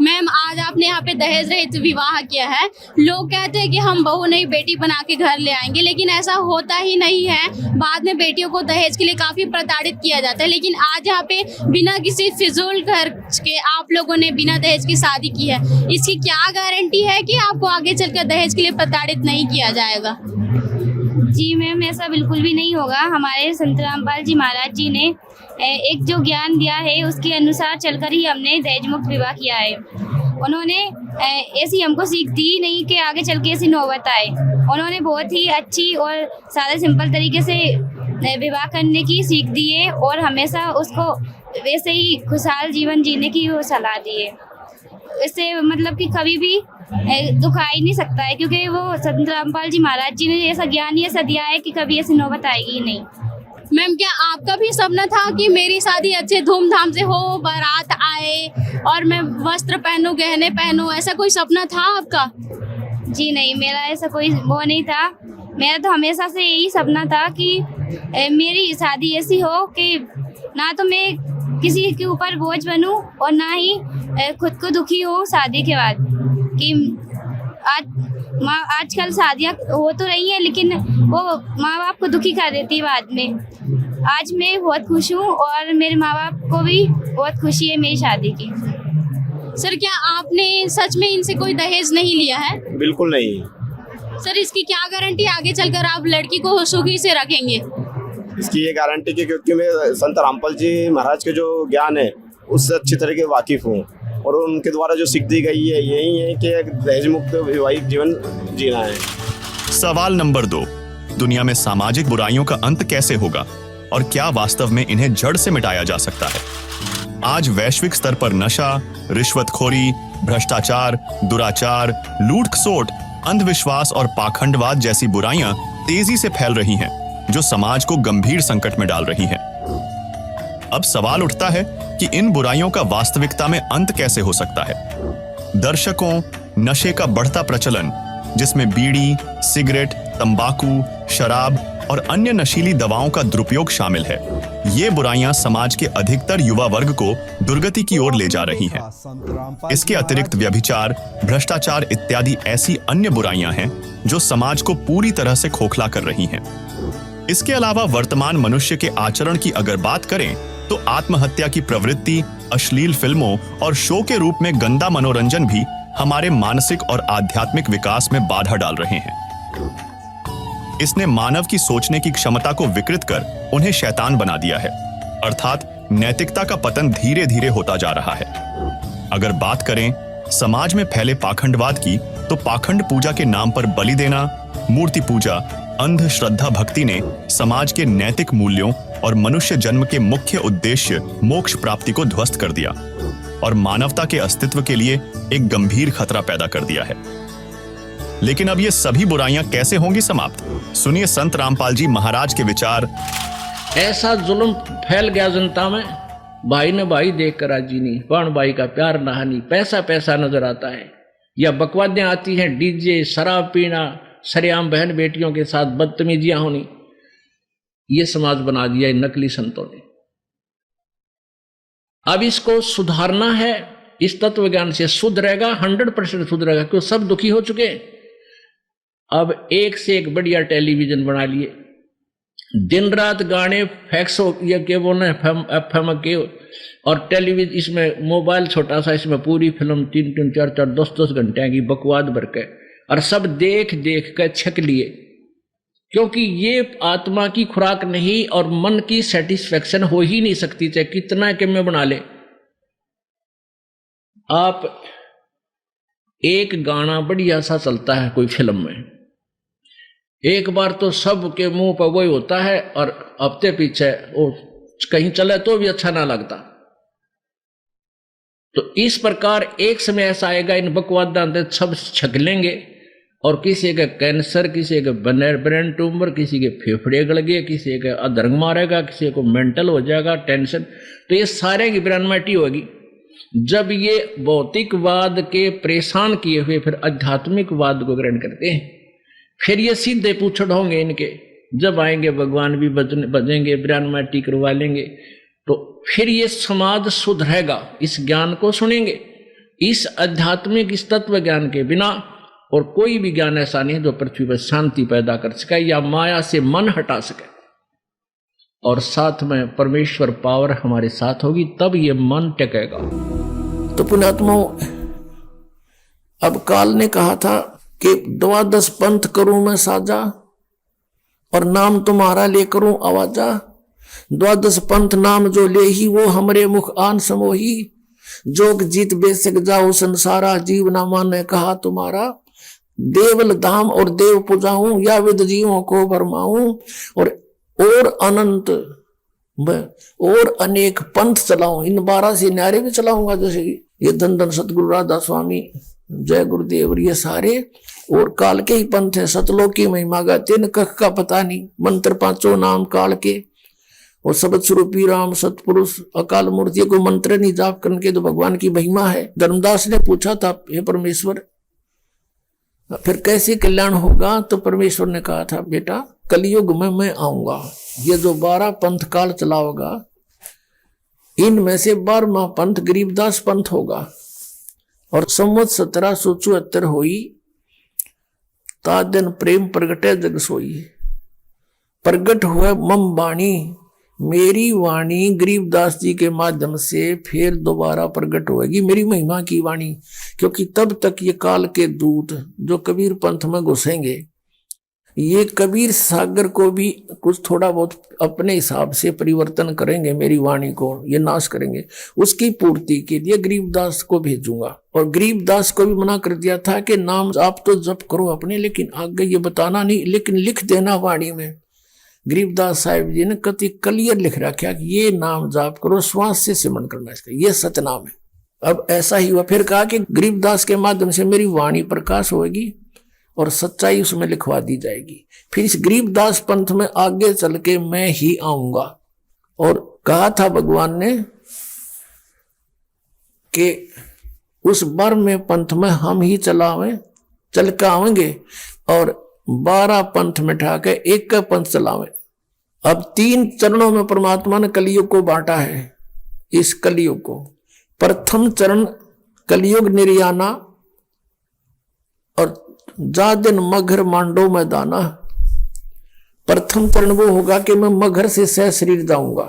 E: मैम आज आपने यहाँ पे दहेज रहित विवाह किया है। लोग कहते हैं कि हम बहू नहीं बेटी बना के घर ले आएंगे, लेकिन ऐसा होता ही नहीं है। बाद में बेटियों को दहेज के लिए काफ़ी प्रताड़ित किया जाता है, लेकिन आज यहाँ पे बिना किसी फिजूल खर्च के आप लोगों ने बिना दहेज की शादी की है। इसकी क्या गारंटी है कि आपको आगे चलकर दहेज के लिए प्रताड़ित नहीं किया जाएगा?
J: जी मैम, ऐसा बिल्कुल भी नहीं होगा। हमारे संत रामपाल जी महाराज जी ने एक जो ज्ञान दिया है उसके अनुसार चलकर ही हमने दहेज मुक्त विवाह किया है। उन्होंने ऐसी हमको सीख दी नहीं कि आगे चल के ऐसी नौबत आए। उन्होंने बहुत ही अच्छी और सादा सिंपल तरीके से विवाह करने की सीख दी है और हमेशा उसको वैसे ही खुशहाल जीवन जीने की वो सलाह दी है। इससे मतलब कि कभी भी दुख आ ही नहीं सकता है, क्योंकि वो संत रामपाल जी महाराज जी ने ऐसा ज्ञान ही ऐसा दिया है कि कभी ऐसी नौबत आएगी ही नहीं।
E: मैम क्या आपका भी सपना था कि मेरी शादी अच्छे धूमधाम से हो, बारात आए और मैं वस्त्र पहनूं, गहने पहनूं, ऐसा कोई सपना था आपका?
J: जी नहीं, मेरा ऐसा कोई वो नहीं था। मेरा तो हमेशा से यही सपना था कि मेरी शादी ऐसी हो कि ना तो मैं किसी के ऊपर बोझ बनूं और ना ही खुद को दुखी हो शादी के बाद। कि आज माँ आजकल शादियाँ हो तो रही हैं लेकिन वो माँ बाप को दुखी कर देती है बाद में। आज मैं बहुत खुश हूँ और मेरे माँ बाप को भी बहुत खुशी है मेरी शादी की।
E: सर क्या आपने सच में इनसे कोई दहेज नहीं लिया है?
K: बिल्कुल नहीं।
E: सर इसकी क्या गारंटी आगे चलकर आप लड़की को सुखी से रखेंगे?
K: इसकी ये गारंटी की क्योंकि मैं संत रामपाल जी महाराज के जो ज्ञान है उससे अच्छी तरह के वाकिफ हूँ और उनके द्वारा जो सीख दी गई है यही है कि एक दहेज मुक्त वैवाहिक जीवन जीना है।
D: सवाल नंबर 2, दुनिया में सामाजिक बुराइयों का अंत कैसे होगा और क्या वास्तव में इन्हें जड़ से मिटाया जा सकता है? आज वैश्विक स्तर पर नशा, रिश्वतखोरी, भ्रष्टाचार, दुराचार, लूट-खसोट, अंधविश्वास और पाखंडवाद जैसी बुराइयां तेजी से फैल रही हैं, जो समाज को गंभीर संकट में डाल रही हैं। अब सवाल उठता है कि इन बुराइयों का वास्तविकता में अंत कैसे हो सकता है? दर्शकों, नशे का बढ़ता प्रचलन, जिसमें बीड़ी, सिगरेट, तंबाकू, शराब और अन्य नशीली दवाओं का दुरुपयोग शामिल है, ये बुराइयां समाज के अधिकतर युवा वर्ग को दुर्गति की ओर ले जा रही हैं। इसके अतिरिक्त व्यभिचार, भ्रष्टाचार इत्यादि ऐसी अन्य बुराइयां हैं जो समाज को पूरी तरह से खोखला कर रही हैं। इसके अलावा वर्तमान मनुष्य के आचरण की अगर बात करें तो आत्महत्या की प्रवृत्ति, अश्लील फिल्मों और शो के रूप में गंदा मनोरंजन भी हमारे मानसिक और आध्यात्मिक विकास में बाधा डाल रहे हैं। इसने मानव की सोचने की क्षमता को विकृत कर उन्हें शैतान बना दिया है, अर्थात नैतिकता का पतन धीरे धीरे होता जा रहा है। अगर बात करें समाज में फैले पाखंडवाद की, तो पाखंड पूजा के नाम पर बलि देना, मूर्ति पूजा, अंध श्रद्धा भक्ति ने समाज के नैतिक मूल्यों और मनुष्य जन्म के मुख्य उद्देश्य मोक्ष प्राप्ति को ध्वस्त कर दिया और मानवता के अस्तित्व के लिए एक गंभीर खतरा पैदा कर दिया है। लेकिन अब ये सभी बुराइयां कैसे होंगी समाप्त? सुनिए संत रामपाल जी महाराज के विचार।
A: ऐसा जुल्म फैल गया जनता में, भाई ने भाई देख कर राजी नहीं, प्राण भाई का प्यार नहानी, पैसा पैसा नजर आता है, या बकवादें आती हैं, डीजे, शराब पीना, सरेआम बहन बेटियों के साथ बदतमीजियां होनी। ये समाज बना दिया इन नकली संतों ने। अब इसको सुधारना है, इस तत्व ज्ञान से सुधरेगा, 100% सुधरेगा, क्यों सब दुखी हो चुके। अब एक से एक बढ़िया टेलीविजन बना लिए, दिन रात गाने, फैक्स ये के बोलना एफएम के, और टेलीविजन, इसमें मोबाइल छोटा सा, इसमें पूरी फिल्म 3-3, 4-4, 10-10 घंटे की बकवाद भर के, और सब देख देख कर छक लिए, क्योंकि ये आत्मा की खुराक नहीं और मन की सेटिस्फेक्शन हो ही नहीं सकती, चाहे कितना के में बना ले। आप एक गाना बढ़िया सा चलता है कोई फिल्म में, एक बार तो सब के मुंह पर वही होता है, और हफ्ते पीछे वो कहीं चले तो भी अच्छा ना लगता। तो इस प्रकार एक समय ऐसा आएगा, इन बकवाद सब छक लेंगे, और किसी का कैंसर, किसी का ब्रेन ट्यूमर, किसी के फेफड़े गल गए, किसी का अधर्म मारेगा, किसी को मेंटल हो जाएगा, टेंशन, तो ये सारे की ब्रह्मटी होगी। जब ये भौतिकवाद के परेशान किए हुए फिर आध्यात्मिकवाद को ग्रहण करते हैं, फिर ये सीधे पूछड़ होंगे इनके, जब आएंगे भगवान भी बजेंगे, ब्रह्मटी करवा लेंगे, तो फिर ये समाज सुधरेगा। इस ज्ञान को सुनेंगे, इस आध्यात्मिक, इस तत्व ज्ञान के बिना और कोई भी ज्ञान ऐसा नहीं जो पृथ्वी पर शांति पैदा कर सके या माया से मन हटा सके, और साथ में परमेश्वर पावर हमारे साथ होगी, तब ये मन टेकेगा। तो पुण्यात्माओं, अब काल ने कहा था कि 12 पंथ करूं मैं साजा, और नाम तुम्हारा ले करूं आवाजा। 12 पंथ नाम जो ले ही, वो हमरे मुख आन समोही। जोग जीत बेसक जाओ संसारा, जीव ना माने कहा तुम्हारा। देवल धाम और देव पुजाऊं, या विद जीवों को भरमाऊं, और अनंत और अनेक पंथ चलाऊं। इन 12 से न्यारे भी चलाऊंगा, जैसे ये धन धन सतगुरु राधा स्वामी, जय गुरुदेव, ये सारे और काल के ही पंथ है। सतलोक की महिमा गा, 3 कख का पता नहीं, मंत्र 5 नाम काल के, और सबद स्वरूपी राम सतपुरुष अकाल मूर्ति को मंत्र नहीं जाप करके तो भगवान की महिमा है। धर्मदास ने पूछा था, हे परमेश्वर फिर कैसे कल्याण होगा? तो परमेश्वर ने कहा था, बेटा कलयुग में मैं आऊंगा, ये जो 12 पंथ काल चलाओगा, इनमें से 12वां पंथ गरीबदास पंथ होगा। और संवत 1774 हुई ता दिन प्रेम प्रगटे जग सोई। प्रगट हुआ मम वाणी, मेरी वाणी गरीबदास जी के माध्यम से फिर दोबारा प्रकट होगी, मेरी महिमा की वाणी। क्योंकि तब तक ये काल के दूत जो कबीर पंथ में घुसेंगे, ये कबीर सागर को भी कुछ थोड़ा बहुत अपने हिसाब से परिवर्तन करेंगे, मेरी वाणी को ये नाश करेंगे। उसकी पूर्ति के लिए गरीबदास को भेजूंगा। और गरीबदास को भी मना कर दिया था कि नाम आप तो जप करो अपने, लेकिन आगे ये बताना नहीं, लेकिन लिख देना वाणी में। गरीबदास साहिब जी ने कति क्लियर लिख रखा कि ये नाम जाप करो, श्वास से सिमरन करना इसका, ये सतनाम है। अब ऐसा ही हुआ। फिर कहा कि गरीबदास के माध्यम से मेरी वाणी प्रकाश होगी और सच्चाई उसमें लिखवा दी जाएगी। फिर इस गरीबदास पंथ में आगे चल के मैं ही आऊंगा। और कहा था भगवान ने कि उस बार में पंथ में हम ही चल के आवेंगे और 12 पंथ मिटा के एक का पंथ चलावे। अब 3 चरणों में परमात्मा ने कलयुग को बांटा है। इस कलयुग को प्रथम चरण कलयुग निर्याना और जा दिन मगर मांडो में दाना। प्रथम चरण वो होगा कि मैं मगर से सह शरीर जाऊंगा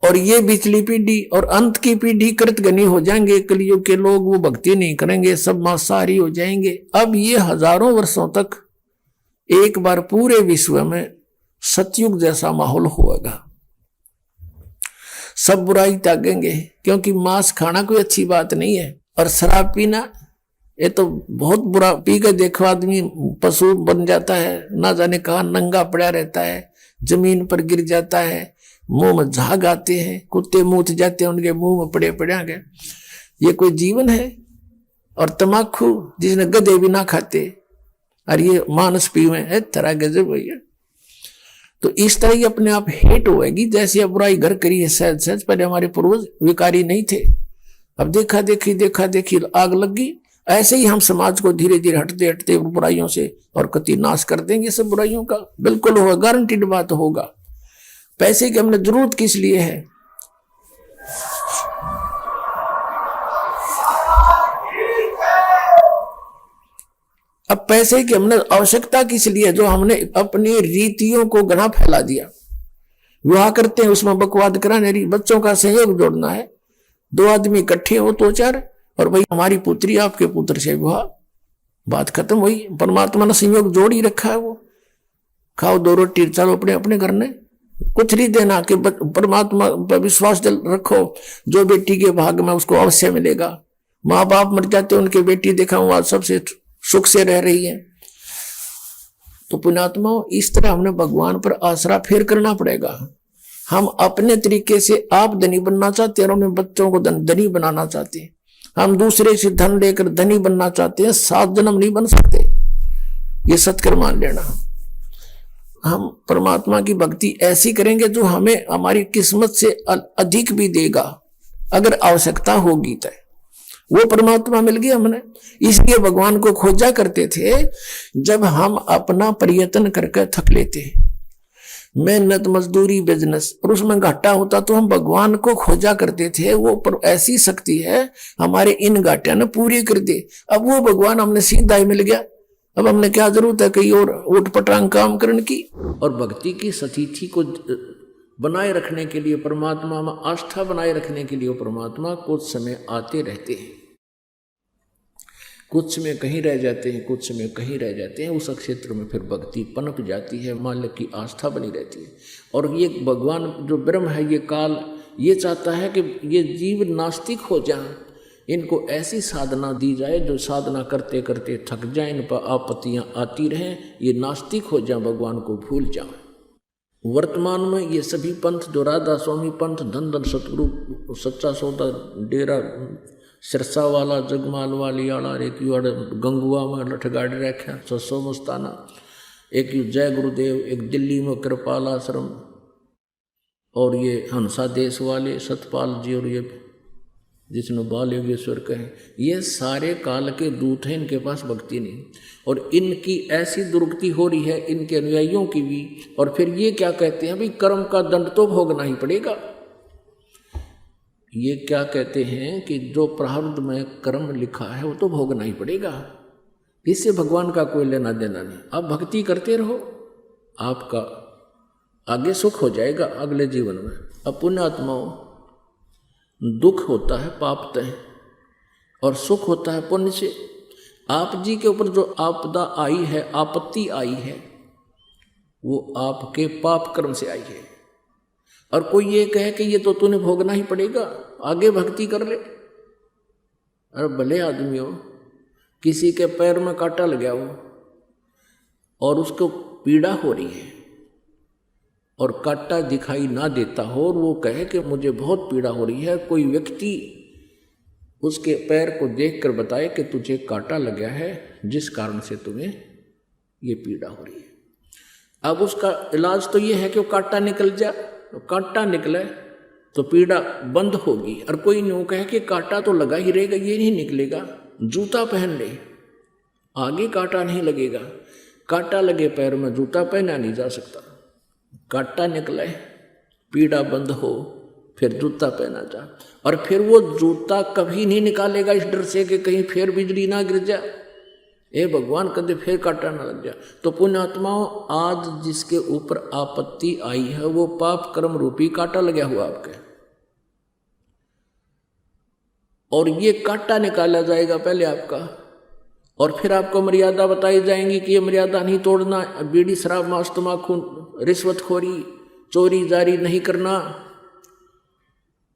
A: और ये बिचली पीढ़ी और अंत की पीढ़ी कृतघ्नी हो जाएंगे। कलयुग के लोग वो भक्ति नहीं करेंगे, सब मांसाहारी हो जाएंगे। अब ये हजारों वर्षों तक एक बार पूरे विश्व में सतयुग जैसा माहौल होगा। सब बुराई त्यागेंगे, क्योंकि मांस खाना कोई अच्छी बात नहीं है। और शराब पीना ये तो बहुत बुरा, पी के देखो आदमी पशु बन जाता है, ना जाने कहा नंगा पड़ा रहता है, जमीन पर गिर जाता है, मुंह में झाग आते हैं, कुत्ते मूत जाते हैं उनके मुंह में पड़े पड़े गए। ये कोई जीवन है? और तमाकू जिसने गधे भी ना खाते और ये मानस पीवे है, तरह गजब भैया। तो इस तरह ही अपने आप हेट होएगी। जैसे अब बुराई घर करी है सहज सहज, पहले हमारे पूर्वज विकारी नहीं थे, अब देखा देखी आग लग गई। ऐसे ही हम समाज को धीरे धीरे हटते हटते बुराइयों से और कति नाश कर देंगे सब बुराइयों का। बिल्कुल होगा, गारंटीड बात होगा। पैसे की हमने जरूरत किस लिए है? अब पैसे की हमने आवश्यकता किस लिए? जो हमने अपनी रीतियों को घना फैला दिया। विवाह करते हैं उसमें बकवाद कराने, बच्चों का सहयोग जोड़ना है। 2 आदमी इकट्ठे हो तो 4, और भाई हमारी पुत्री आपके पुत्र से विवाह, बात खत्म हुई। परमात्मा ने संयोग जोड़ ही रखा है। वो खाओ 2 रोटी, चलो अपने अपने घर ने कुछ नहीं देना कि परमात्मा पर विश्वास रखो, जो बेटी के भाग में उसको अवश्य मिलेगा। माँ बाप मर जाते, उनके बेटी देखा हुआ आज सबसे सुख से रह रही है। तो पुण्यात्मा, इस तरह हमने भगवान पर आसरा फेर करना पड़ेगा। हम अपने तरीके से आप धनी बनना चाहते हैं और अपने बच्चों को धनी बनाना चाहते हैं। हम दूसरे से धन लेकर धनी बनना चाहते हैं, 7 जन्म नहीं बन सकते। ये सत्कर मान लेना। हम परमात्मा की भक्ति ऐसी करेंगे जो हमें हमारी किस्मत से अधिक भी देगा, अगर आवश्यकता होगी तो। वो परमात्मा मिल गया हमने। इसलिए भगवान को खोजा करते थे। जब हम अपना प्रयत्न करके थक लेते, मेहनत मजदूरी बिजनेस, और उसमें घाटा होता तो हम भगवान को खोजा करते थे। वो ऐसी शक्ति है हमारे इन घाटिया ने पूरी कर दे। अब वो भगवान हमने सीधा ही मिल गया। अब हमने क्या जरूरत है कहीं और उठ पटांग काम करने की? और भक्ति की स्थिति को बनाए रखने के लिए, परमात्मा में आस्था बनाए रखने के लिए परमात्मा कुछ समय आते रहते हैं। कुछ समय कहीं रह जाते हैं, कुछ समय कहीं रह जाते हैं। उस क्षेत्र में फिर भक्ति पनप जाती है, मालिक की आस्था बनी रहती है। और ये भगवान जो ब्रह्म है, ये काल ये चाहता है कि ये जीव नास्तिक हो जाए। इनको ऐसी साधना दी जाए जो साधना करते करते थक जाए, इन पर आपत्तियां आती रहें, ये नास्तिक हो जाए, भगवान को भूल जाए। वर्तमान में ये सभी पंथ जो राधा स्वामी पंथ, धन धन सतगुरु, सच्चा सौदा, डेरा सिरसा वाला, जगमाल वाली आड़ा, एक गंगुआ में लठगाड़ी रखा 600 मस्ताना, एक जय गुरुदेव, एक दिल्ली में कृपाल आश्रम, और ये हंसा देश वाले सतपाल जी, और ये जिसने बाल योगेश्वर कहे, ये सारे काल के दूत हैं। इनके पास भक्ति नहीं, और इनकी ऐसी दुर्गति हो रही है, इनके अनुयायियों की भी। और फिर ये क्या कहते हैं, भाई कर्म का दंड तो भोगना ही पड़ेगा। ये क्या कहते हैं कि जो प्रारब्ध में कर्म लिखा है वो तो भोगना ही पड़ेगा। इससे भगवान का कोई लेना देना नहीं। आप भक्ति करते रहो, आपका आगे सुख हो जाएगा अगले जीवन में। अब पुण्यात्माओं, दुख होता है पाप तय और सुख होता है पुण्य से। आप जी के ऊपर जो आपदा आई है, आपत्ति आई है, वो आपके पाप कर्म से आई है। और कोई ये कहे कि ये तो तूने भोगना ही पड़ेगा, आगे भक्ति कर ले। अरे भले आदमी हो, किसी के पैर में कांटा लग गया हो और उसको पीड़ा हो रही है और कांटा दिखाई ना देता हो और वो कहे कि मुझे बहुत पीड़ा हो रही है, कोई व्यक्ति उसके पैर को देखकर बताए कि तुझे कांटा लग गया है जिस कारण से तुम्हें ये पीड़ा हो रही है। अब उसका इलाज तो ये है कि वो कांटा निकल जाए, तो कांटा निकले तो पीड़ा बंद होगी। और कोई यूँ कहे कि कांटा तो लगा ही रहेगा, ये नहीं निकलेगा, जूता पहन ले, आगे कांटा नहीं लगेगा। कांटा लगे पैर में जूता पहना नहीं जा सकता। कांटा निकले, पीड़ा बंद हो, फिर जूता पहना जा। और फिर वो जूता कभी नहीं निकालेगा इस डर से कि कहीं फिर बिजली ना गिर जाए, ए भगवान कदे फिर कांटा ना लग जाए। तो पुण्यात्माओं, आज जिसके ऊपर आपत्ति आई है वो पाप कर्म रूपी कांटा लगा हुआ आपके, और ये कांटा निकाला जाएगा पहले आपका, और फिर आपको मर्यादा बताई जाएंगी कि ये मर्यादा नहीं तोड़ना, बीड़ी शराब मांस तम्बाकू रिश्वतखोरी चोरी जारी नहीं करना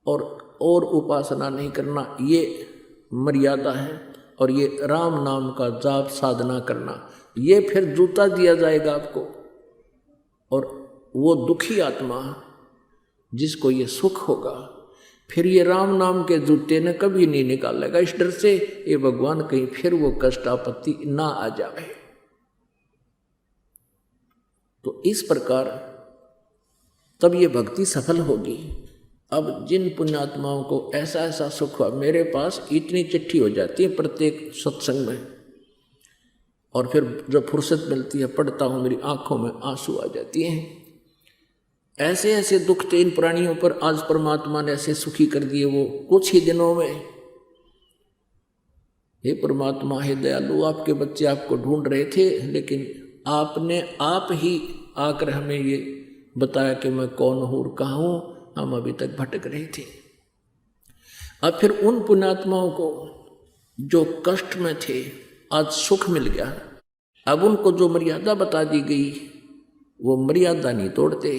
A: और उपासना नहीं करना, ये मर्यादा है। और ये राम नाम का जाप साधना करना, ये फिर जूता दिया जाएगा आपको। और वो दुखी आत्मा जिसको ये सुख होगा, फिर ये राम नाम के जूते ने कभी नहीं निकालेगा इस डर से ये भगवान कहीं फिर वो कष्ट आपत्ति ना आ जाए। तो इस प्रकार तब ये भक्ति सफल होगी। अब जिन पुण्यात्माओं को ऐसा ऐसा सुख हुआ, मेरे पास इतनी चिट्ठी हो जाती है प्रत्येक सत्संग में, और फिर जब फुर्सत मिलती है पढ़ता हूँ, मेरी आंखों में आंसू आ जाती हैं। ऐसे ऐसे दुख थे इन प्राणियों पर, आज परमात्मा ने ऐसे सुखी कर दिए वो कुछ ही दिनों में। हे परमात्मा, हे दयालु, आपके बच्चे आपको ढूंढ रहे थे, लेकिन आपने आप ही आकर हमें ये बताया कि मैं कौन हूँ और कहाँ हूँ। हम अभी तक भटक रहे थे। अब फिर उन पुण्यात्माओं को जो कष्ट में थे आज सुख मिल गया। अब उनको जो मर्यादा बता दी गई वो मर्यादा नहीं तोड़ते।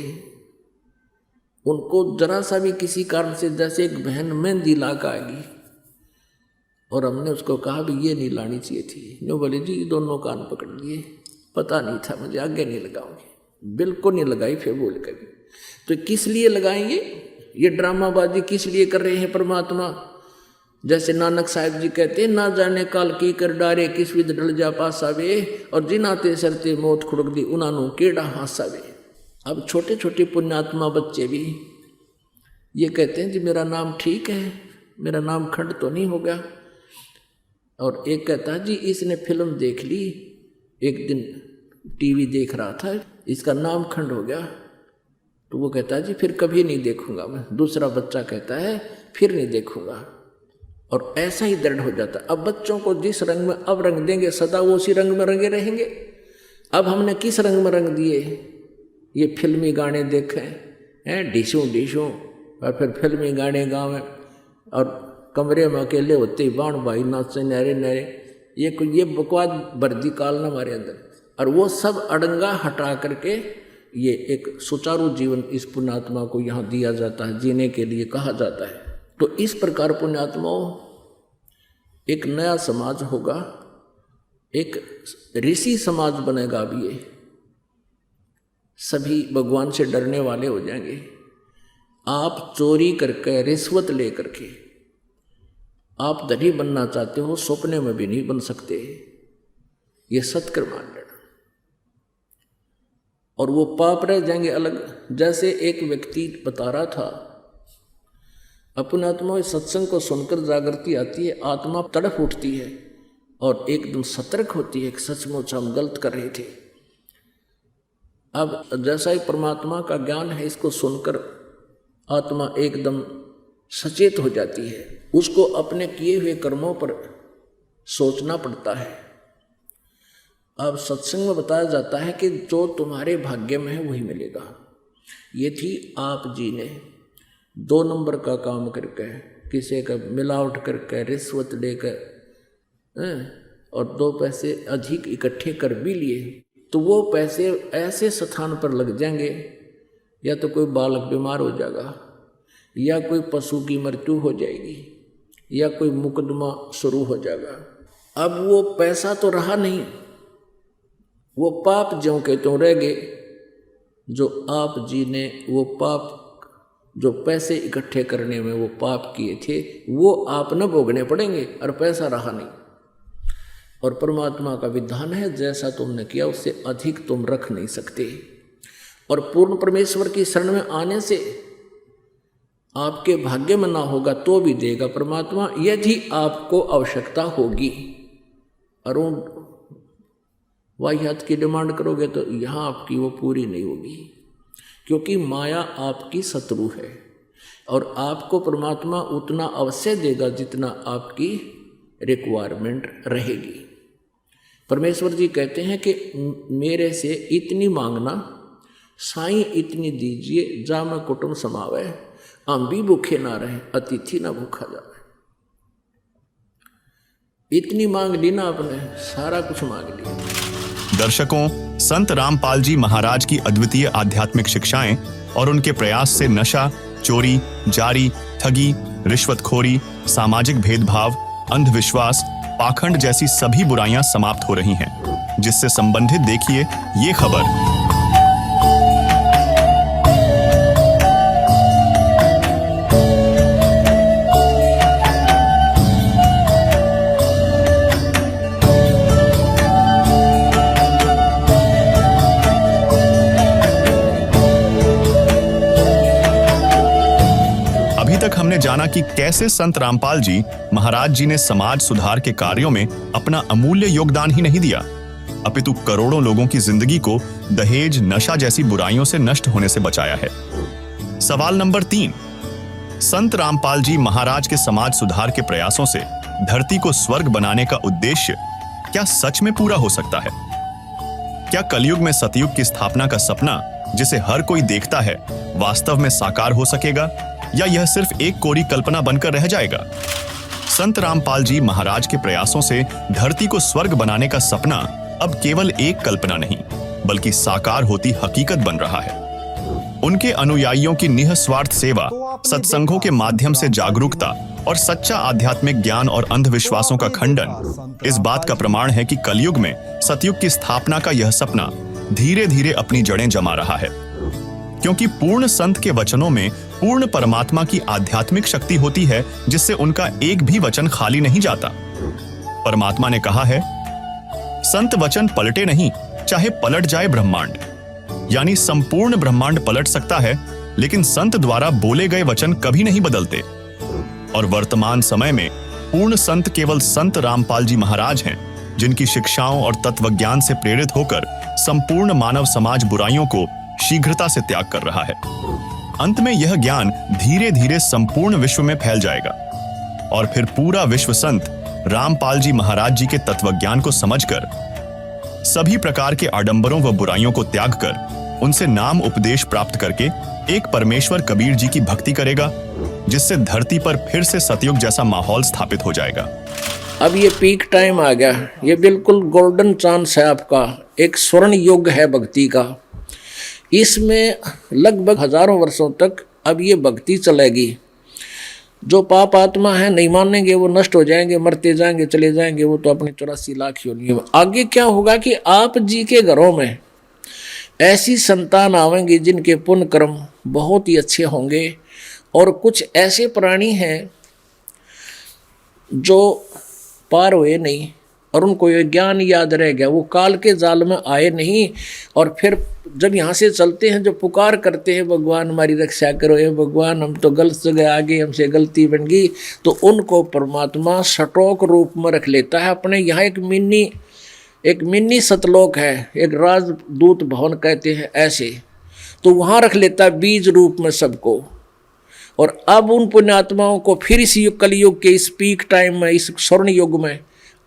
A: उनको जरा सा भी किसी कारण से, जैसे एक बहन मेहंदी ला के आएगी और हमने उसको कहा भी ये नहीं लानी चाहिए थी, नो बोले जी दोनों कान पकड़ लिए, पता नहीं था मुझे, आगे नहीं लगाऊंगी, बिल्कुल नहीं लगाई। फिर बोल कभी तो किस लिए लगाएंगे, ये ड्रामाबाजी किस लिए कर रहे हैं परमात्मा। जैसे नानक साहिब जी कहते हैं, ना जाने काल की कर डारे किस विध डल जा पासावे, और जिनाते सरते मौत खुड़क दी उन्होंने केड़ा हासावे। अब छोटे छोटे पुण्यात्मा बच्चे भी ये कहते हैं जी मेरा नाम ठीक है, मेरा नाम खंड तो नहीं हो गया। और एक कहता है जी इसने फिल्म देख ली, एक दिन टीवी देख रहा था, इसका नाम खंड हो गया। तो वो कहता है जी फिर कभी नहीं देखूंगा मैं। दूसरा बच्चा कहता है फिर नहीं देखूंगा, और ऐसा ही दृढ़ हो जाता। अब बच्चों को जिस रंग में अब रंग देंगे सदा वो उसी रंग में रंगे रहेंगे। अब हमने किस रंग में रंग दिए, ये फिल्मी गाने देखे हैं डिशों डिशों, और फिर फिल्मी गाने गावे और कमरे में अकेले होते ही बाण भाई नाचे नहरे नहरे, ये बकवाद बर्दी कालना हमारे अंदर। और वो सब अड़ंगा हटा करके ये एक सुचारू जीवन इस पुण्यात्मा को यहाँ दिया जाता है, जीने के लिए कहा जाता है। तो इस प्रकार पुण्यात्माओं एक नया समाज होगा, एक ऋषि समाज बनेगा। अब ये सभी भगवान से डरने वाले हो जाएंगे। आप चोरी करके रिश्वत ले करके आप धनी बनना चाहते हो, सपने में भी नहीं बन सकते। ये सत्कर्मांड और वो पाप रह जाएंगे अलग। जैसे एक व्यक्ति बता रहा था, अपने आत्मा सत्संग को सुनकर जागृति आती है, आत्मा तड़प उठती है और एकदम सतर्क होती है कि सचमुच हम गलत कर रहे थे। अब जैसा ही परमात्मा का ज्ञान है, इसको सुनकर आत्मा एकदम सचेत हो जाती है। उसको अपने किए हुए कर्मों पर सोचना पड़ता है अब सत्संग में बताया जाता है कि जो तुम्हारे भाग्य में है वही मिलेगा। ये थी आप जी ने 2 नंबर का काम करके, किसी का मिलावट करके, रिश्वत लेकर और 2 पैसे अधिक इकट्ठे कर भी लिए, तो वो पैसे ऐसे स्थान पर लग जाएंगे, या तो कोई बालक बीमार हो जाएगा, या कोई पशु की मृत्यु हो जाएगी, या कोई मुकदमा शुरू हो जाएगा। अब वो पैसा तो रहा नहीं, वो पाप ज्यों के त्यों रह गए। जो आप जी ने वो पाप, जो पैसे इकट्ठे करने में वो पाप किए थे, वो आप न भोगने पड़ेंगे और पैसा रहा नहीं। और परमात्मा का विधान है, जैसा तुमने किया उससे अधिक तुम रख नहीं सकते। और पूर्ण परमेश्वर की शरण में आने से आपके भाग्य में ना होगा तो भी देगा परमात्मा, यदि आपको आवश्यकता होगी। और वाह्यात की डिमांड करोगे तो यहाँ आपकी वो पूरी नहीं होगी, क्योंकि माया आपकी शत्रु है। और आपको परमात्मा उतना अवश्य देगा जितना आपकी रिक्वायरमेंट रहेगी। परमेश्वर जी कहते हैं कि मेरे से इतनी मांगना, साईं इतनी दीजिए, जा मैं कुटुंब समावे, हम भी भूखे ना रहे, अतिथि ना भूखा जावे। इतनी मांग ली ना आपने, सारा कुछ मांग लिया।
D: दर्शकों, संत रामपाल जी महाराज की अद्वितीय आध्यात्मिक शिक्षाएं और उनके प्रयास से नशा, चोरी, जारी, ठगी, रिश्वतखोरी, सामाजिक भेदभाव, अंधविश्वास, पाखंड जैसी सभी बुराइयां समाप्त हो रही हैं। जिससे संबंधित देखिए ये खबर। हमने जाना कि कैसे संत रामपाल जी महाराज जी ने समाज सुधार के कार्यों में अपना अमूल्य योगदान ही नहीं दिया, अपितु करोड़ों लोगों की जिंदगी को दहेज, नशा जैसी बुराइयों से नष्ट होने से बचाया है। सवाल नंबर 3, संत रामपाल जी महाराज के समाज सुधार के प्रयासों से धरती को स्वर्ग बनाने का उद्देश्य क्या सच में पूरा हो सकता है? क्या कलयुग में सतयुग की स्थापना का सपना, जिसे हर कोई देखता है, वास्तव में साकार हो सकेगा, या यह सिर्फ एक कोरी कल्पना बनकर रह जाएगा? संत रामपाल जी महाराज के प्रयासों से धरती को स्वर्ग बनाने का सपना अब केवल एक कल्पना नहीं, बल्कि साकार होती हकीकत बन रहा है। उनके अनुयायियों की निःस्वार्थ सेवा, सत्संगों के माध्यम से जागरूकता और सच्चा आध्यात्मिक ज्ञान और अंधविश्वासों का खंडन इस बात का प्रमाण है कि कलयुग में सतयुग की स्थापना का यह सपना धीरे धीरे अपनी जड़ें जमा रहा है। क्योंकि पूर्ण संत के वचनों में पूर्ण परमात्मा की आध्यात्मिक शक्ति होती है, जिससे उनका एक भी वचन खाली नहीं जाता। परमात्मा ने कहा है, संत वचन पलटे नहीं, चाहे पलट जाए ब्रह्मांड। यानी संपूर्ण ब्रह्मांड पलट सकता है, लेकिन संत द्वारा बोले गए वचन कभी नहीं बदलते। और वर्तमान समय में पूर्ण संत केवल संत रामपाल जी महाराज हैं, जिनकी शिक्षाओं और तत्वज्ञान से प्रेरित होकर संपूर्ण मानव समाज बुराइयों को शीघ्रता से त्याग कर रहा है। अंत में यह ज्ञान धीरे धीरे संपूर्ण विश्व में फैल जाएगा और फिर पूरा विश्व संत रामपाल जी महाराज जी के तत्वज्ञान को समझकर सभी प्रकार के आडंबरों व बुराइयों को त्याग कर उनसे नाम उपदेश प्राप्त करके एक परमेश्वर कबीर जी की भक्ति करेगा, जिससे धरती पर फिर से सतयुग जैसा माहौल स्थापित हो जाएगा।
A: अब ये पीक टाइम आ गया, ये बिल्कुल गोल्डन चांस है आपका, एक स्वर्ण युग है भक्ति का। इसमें लगभग हजारों वर्षों तक अब ये भक्ति चलेगी। जो पाप आत्मा है नहीं मानेंगे, वो नष्ट हो जाएंगे, मरते जाएंगे, चले जाएंगे, वो तो अपने 84 लाख योनियों में। आगे क्या होगा कि आप जी के घरों में ऐसी संतान आवेंगी जिनके पुण्य कर्म बहुत ही अच्छे होंगे, और कुछ ऐसे प्राणी हैं जो पार हुए नहीं और उनको ये ज्ञान याद रह गया, वो काल के जाल में आए नहीं, और फिर जब यहाँ से चलते हैं जो पुकार करते हैं, भगवान हमारी रक्षा करो, हे भगवान हम तो गलत जगह आ गए, हमसे गलती बन गई, तो उनको परमात्मा सटोक रूप में रख लेता है अपने। यहाँ एक मिनी सतलोक है, एक राजदूत भवन कहते हैं ऐसे, तो वहाँ रख लेता है बीज रूप में सबको। और अब उन पुण्यात्माओं को फिर इस युग, कलयुग के इस पीक टाइम में, इस स्वर्ण युग में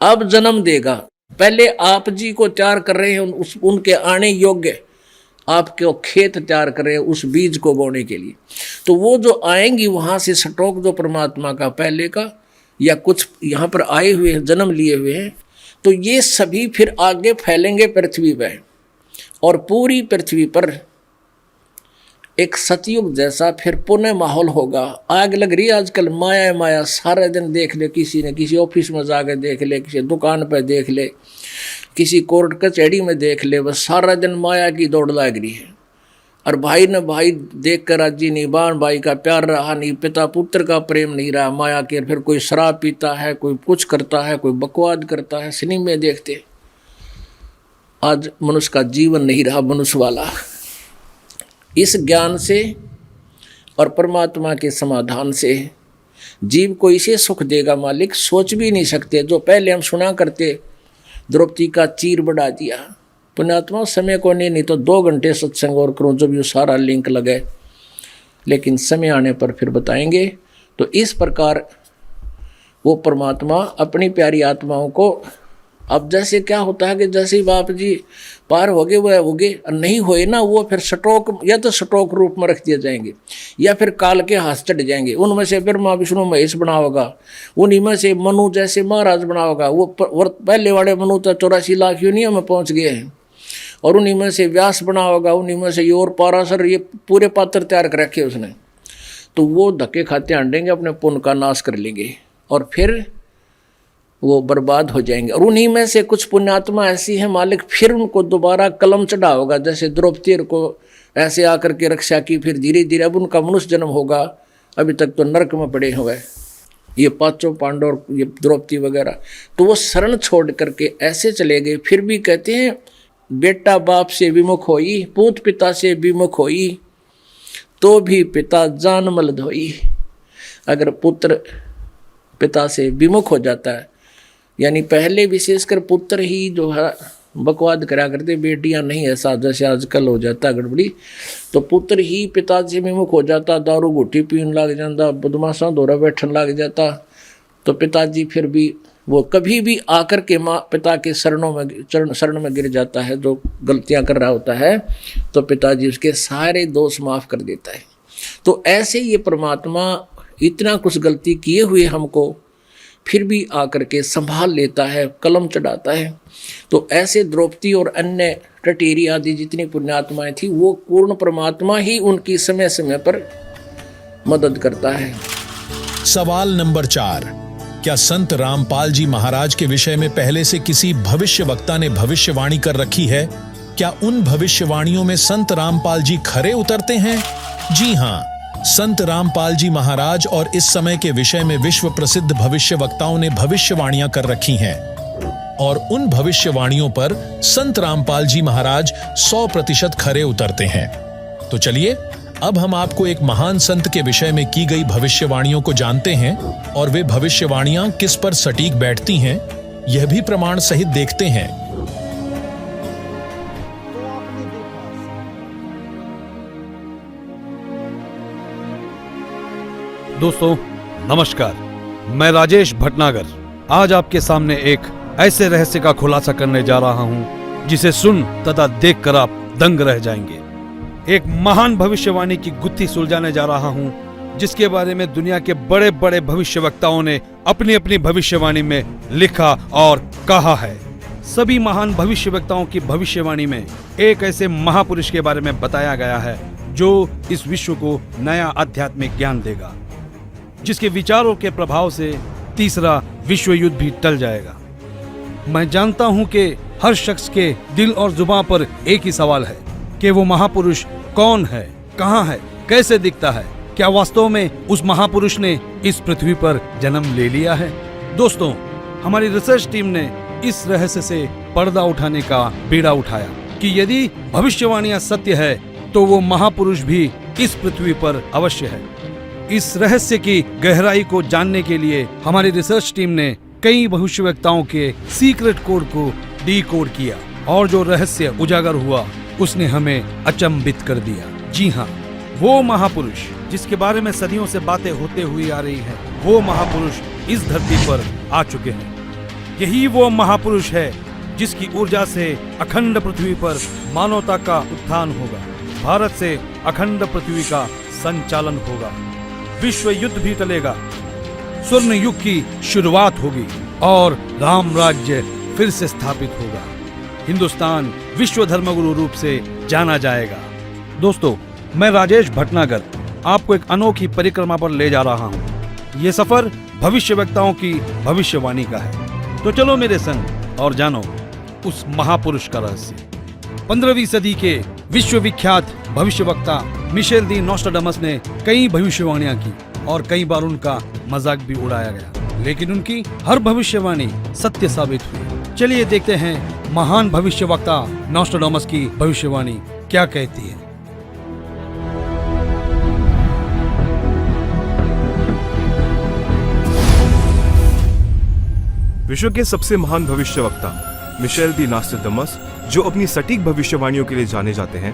A: अब जन्म देगा। पहले आप जी को तैयार कर रहे हैं उनके आने योग्य, आपके खेत तैयार कर रहे हैं उस बीज को बोने के लिए। तो वो जो आएंगी वहां से स्टॉक जो परमात्मा का पहले का या कुछ यहाँ पर आए हुए हैं, जन्म लिए हुए हैं, तो ये सभी फिर आगे फैलेंगे पृथ्वी पर, और पूरी पृथ्वी पर एक सतयुग जैसा फिर पुनः माहौल होगा। आग लग रही है आजकल, माया माया सारे दिन देख ले, किसी ने किसी ऑफिस में जाकर देख ले, किसी दुकान पर देख ले, किसी कोर्ट कचहरी में देख ले, बस सारा दिन माया की दौड़ लग रही है। और भाई ने भाई देख कर राजी नहीं, बहन भाई का प्यार रहा नहीं, पिता पुत्र का प्रेम नहीं रहा, माया के फिर कोई शराब पीता है, कोई कुछ करता है, कोई बकवाद करता है, सिनेमा देखते। आज मनुष्य का जीवन नहीं रहा मनुष्य वाला। इस ज्ञान से और परमात्मा के समाधान से जीव को इसे सुख देगा मालिक सोच भी नहीं सकते। जो पहले हम सुना करते, द्रौपदी का चीर बढ़ा दिया, पुण्यात्मा समय को नहीं तो 2 घंटे सत्संग और करूँ जब ये सारा लिंक लगे, लेकिन समय आने पर फिर बताएंगे। तो इस प्रकार वो परमात्मा अपनी प्यारी आत्माओं को, अब जैसे क्या होता है कि जैसे ही बाप जी पार हो गए वह हो गए, नहीं होए ना वो फिर स्ट्रोक, या तो स्ट्रोक रूप में रख दिए जाएंगे या फिर काल के हाथ चढ़ जाएंगे। उनमें से ब्रह्मा विष्णु महेश बना होगा, उन्हीं में से मनु जैसे महाराज बना होगा। वो पहले वाले मनु तो 84 लाख यूनियों में पहुंच गए हैं, और उन्हीं में से व्यास बना होगा, उन्हीं में से और पाराशर, ये पूरे पात्र तैयार कर रखे उसने। तो वो धक्के खाते आंडेंगे, अपने पुण्य का नाश कर लेंगे और फिर वो बर्बाद हो जाएंगे। और उन्हीं में से कुछ पुण्यात्मा ऐसी है मालिक, फिर उनको दोबारा कलम चढ़ा होगा, जैसे द्रौपदी को ऐसे आकर के रक्षा की, फिर धीरे धीरे अब उनका मनुष्य जन्म होगा। अभी तक तो नरक में पड़े हुए ये 5 पांडव, ये द्रौपदी वगैरह, तो वो शरण छोड़ करके ऐसे चले गए। फिर भी कहते हैं बेटा बाप से विमुख होई, पूत पिता से विमुख होई, तो भी पिता जान मल धोई। अगर पुत्र पिता से विमुख हो जाता है, यानी पहले विशेषकर पुत्र ही जो है बकवाद करा करते, बेटियां नहीं, ऐसा जैसे आजकल हो जाता गड़बड़ी, तो पुत्र ही पिता से विमुख हो जाता, दारू घुट्टी पीने लग जाता, बदमाशा दौरा बैठने लग जाता, तो पिताजी फिर भी वो कभी भी आकर के माँ पिता के शरण में गिर जाता है, जो गलतियां कर रहा होता है, तो पिताजी उसके सारे दोष माफ कर देता है। तो ऐसे ये परमात्मा इतना कुछ गलती किए हुए हमको फिर भी आकर के संभाल लेता है, कलम चढ़ाता है। तो ऐसे द्रौपदी और अन्य टटेरी आदि जितनी पुण्यात्माएं थी, वो पूर्ण परमात्मा ही उनकी समय समय पर मदद करता है।
C: सवाल नंबर 4, क्या संत रामपाल जी महाराज के विषय में पहले से किसी भविष्य वक्ता ने भविष्यवाणी कर रखी है? क्या उन भविष्यवाणियों में संत रामपाल जी खरे उतरते हैं? जी हाँ, संत रामपाल जी महाराज और इस समय के विषय में विश्व प्रसिद्ध भविष्य वक्ताओं ने भविष्यवाणियां कर रखी हैं, और उन भविष्यवाणियों पर संत रामपाल जी महाराज 100% खरे उतरते हैं। तो चलिए अब हम आपको एक महान संत के विषय में की गई भविष्यवाणियों को जानते हैं, और वे भविष्यवाणियां किस पर सटीक बैठती हैं, यह भी प्रमाण सहित देखते हैं।
L: दोस्तों नमस्कार, मैं राजेश भटनागर आज आपके सामने एक ऐसे रहस्य का खुलासा करने जा रहा हूं जिसे सुन तथा देखकर आप दंग रह जाएंगे। एक महान भविष्यवाणी की गुत्थी सुलझाने जा रहा हूं, जिसके बारे में दुनिया के बड़े बड़े भविष्यवक्ताओं ने अपनी अपनी भविष्यवाणी में लिखा और कहा है। सभी महान भविष्यवक्ताओं की भविष्यवाणी में एक ऐसे महापुरुष के बारे में बताया गया है जो इस विश्व को नया आध्यात्मिक ज्ञान देगा, जिसके विचारों के प्रभाव से तीसरा विश्व युद्ध भी टल जाएगा। मैं जानता हूं कि हर शख्स के दिल और जुबान पर एक ही सवाल है कि वो महापुरुष कौन है, कहां है, कैसे दिखता है, क्या वास्तव में उस महापुरुष ने इस पृथ्वी पर जन्म ले लिया है? दोस्तों, हमारी रिसर्च टीम ने इस रहस्य से पर्दा उठाने का बीड़ा उठाया कि यदि भविष्यवाणियां सत्य है तो वो महापुरुष भी इस पृथ्वी पर अवश्य है। इस रहस्य की गहराई को जानने के लिए हमारी रिसर्च टीम ने कई भविष्यवक्ताओं के सीक्रेट कोड को डीकोड किया, और जो रहस्य उजागर हुआ उसने हमें अचंभित कर दिया। जी हाँ, वो महापुरुष जिसके बारे में सदियों से बातें होते हुई आ रही हैं, वो महापुरुष इस धरती पर आ चुके हैं। यही वो महापुरुष है जिसकी ऊर्जा से अखंड पृथ्वी पर मानवता का उत्थान होगा। भारत से अखंड पृथ्वी का संचालन होगा। विश्व युद्ध भी टलेगा। स्वर्ण युग की शुरुआत होगी और राम राज्य फिर से स्थापित होगा। हिंदुस्तान विश्व धर्मगुरु रूप से जाना जाएगा। दोस्तों, मैं राजेश भटनागर आपको एक अनोखी परिक्रमा पर ले जा रहा हूँ। ये सफर भविष्यवक्ताओं की भविष्यवाणी का है। तो चलो मेरे संग और जानो उस महापुरुष का रहस्य। 15वीं सदी के विश्वविख्यात भविष्यवक्ता मिशेल दी नोस्ट्राडामस ने कई भविष्यवाणियां की और कई बार उनका मजाक भी उड़ाया गया, लेकिन उनकी हर भविष्यवाणी सत्य साबित हुई। चलिए देखते हैं महान भविष्यवक्ता नोस्ट्राडामस की भविष्यवाणी क्या कहती है।
M: विश्व के सबसे महान भविष्यवक्ता मिशेल दी नोस्ट्राडामस, जो अपनी सटीक भविष्यवाणियों के लिए जाने जाते हैं,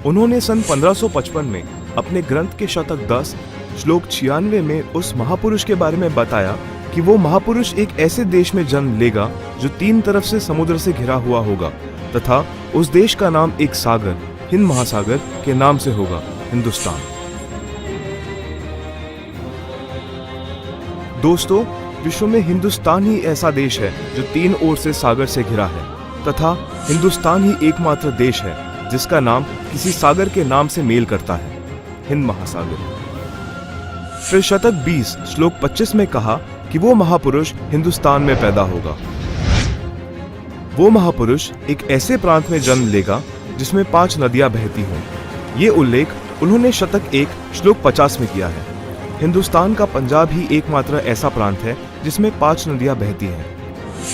M: उन्होंने सन 1555 में अपने ग्रंथ के शतक 10 श्लोक 96 में उस महापुरुष के बारे में बताया कि वो महापुरुष एक ऐसे देश में जन्म लेगा जो 3 तरफ से समुद्र से घिरा हुआ होगा तथा उस देश का नाम एक सागर, हिंद महासागर के नाम से होगा, हिंदुस्तान। दोस्तों, विश्व में हिंदुस्तान ही ऐसा देश है जो 3 ओर से सागर से घिरा है तथा हिंदुस्तान ही एकमात्र देश है जिसका नाम किसी सागर के नाम से मेल करता है, हिंद महासागर। फिर शतक 20 श्लोक 25 में कहा कि वो महापुरुष हिंदुस्तान में पैदा होगा। वो महापुरुष एक ऐसे प्रांत में जन्म लेगा जिसमें 5 नदियां बहती हों। ये उल्लेख उन्होंने शतक 1 श्लोक 50 में किया है। हिंदुस्तान का पंजाब ही एकमात्र ऐसा प्रांत है जिसमें 5 नदियां बहती हैं।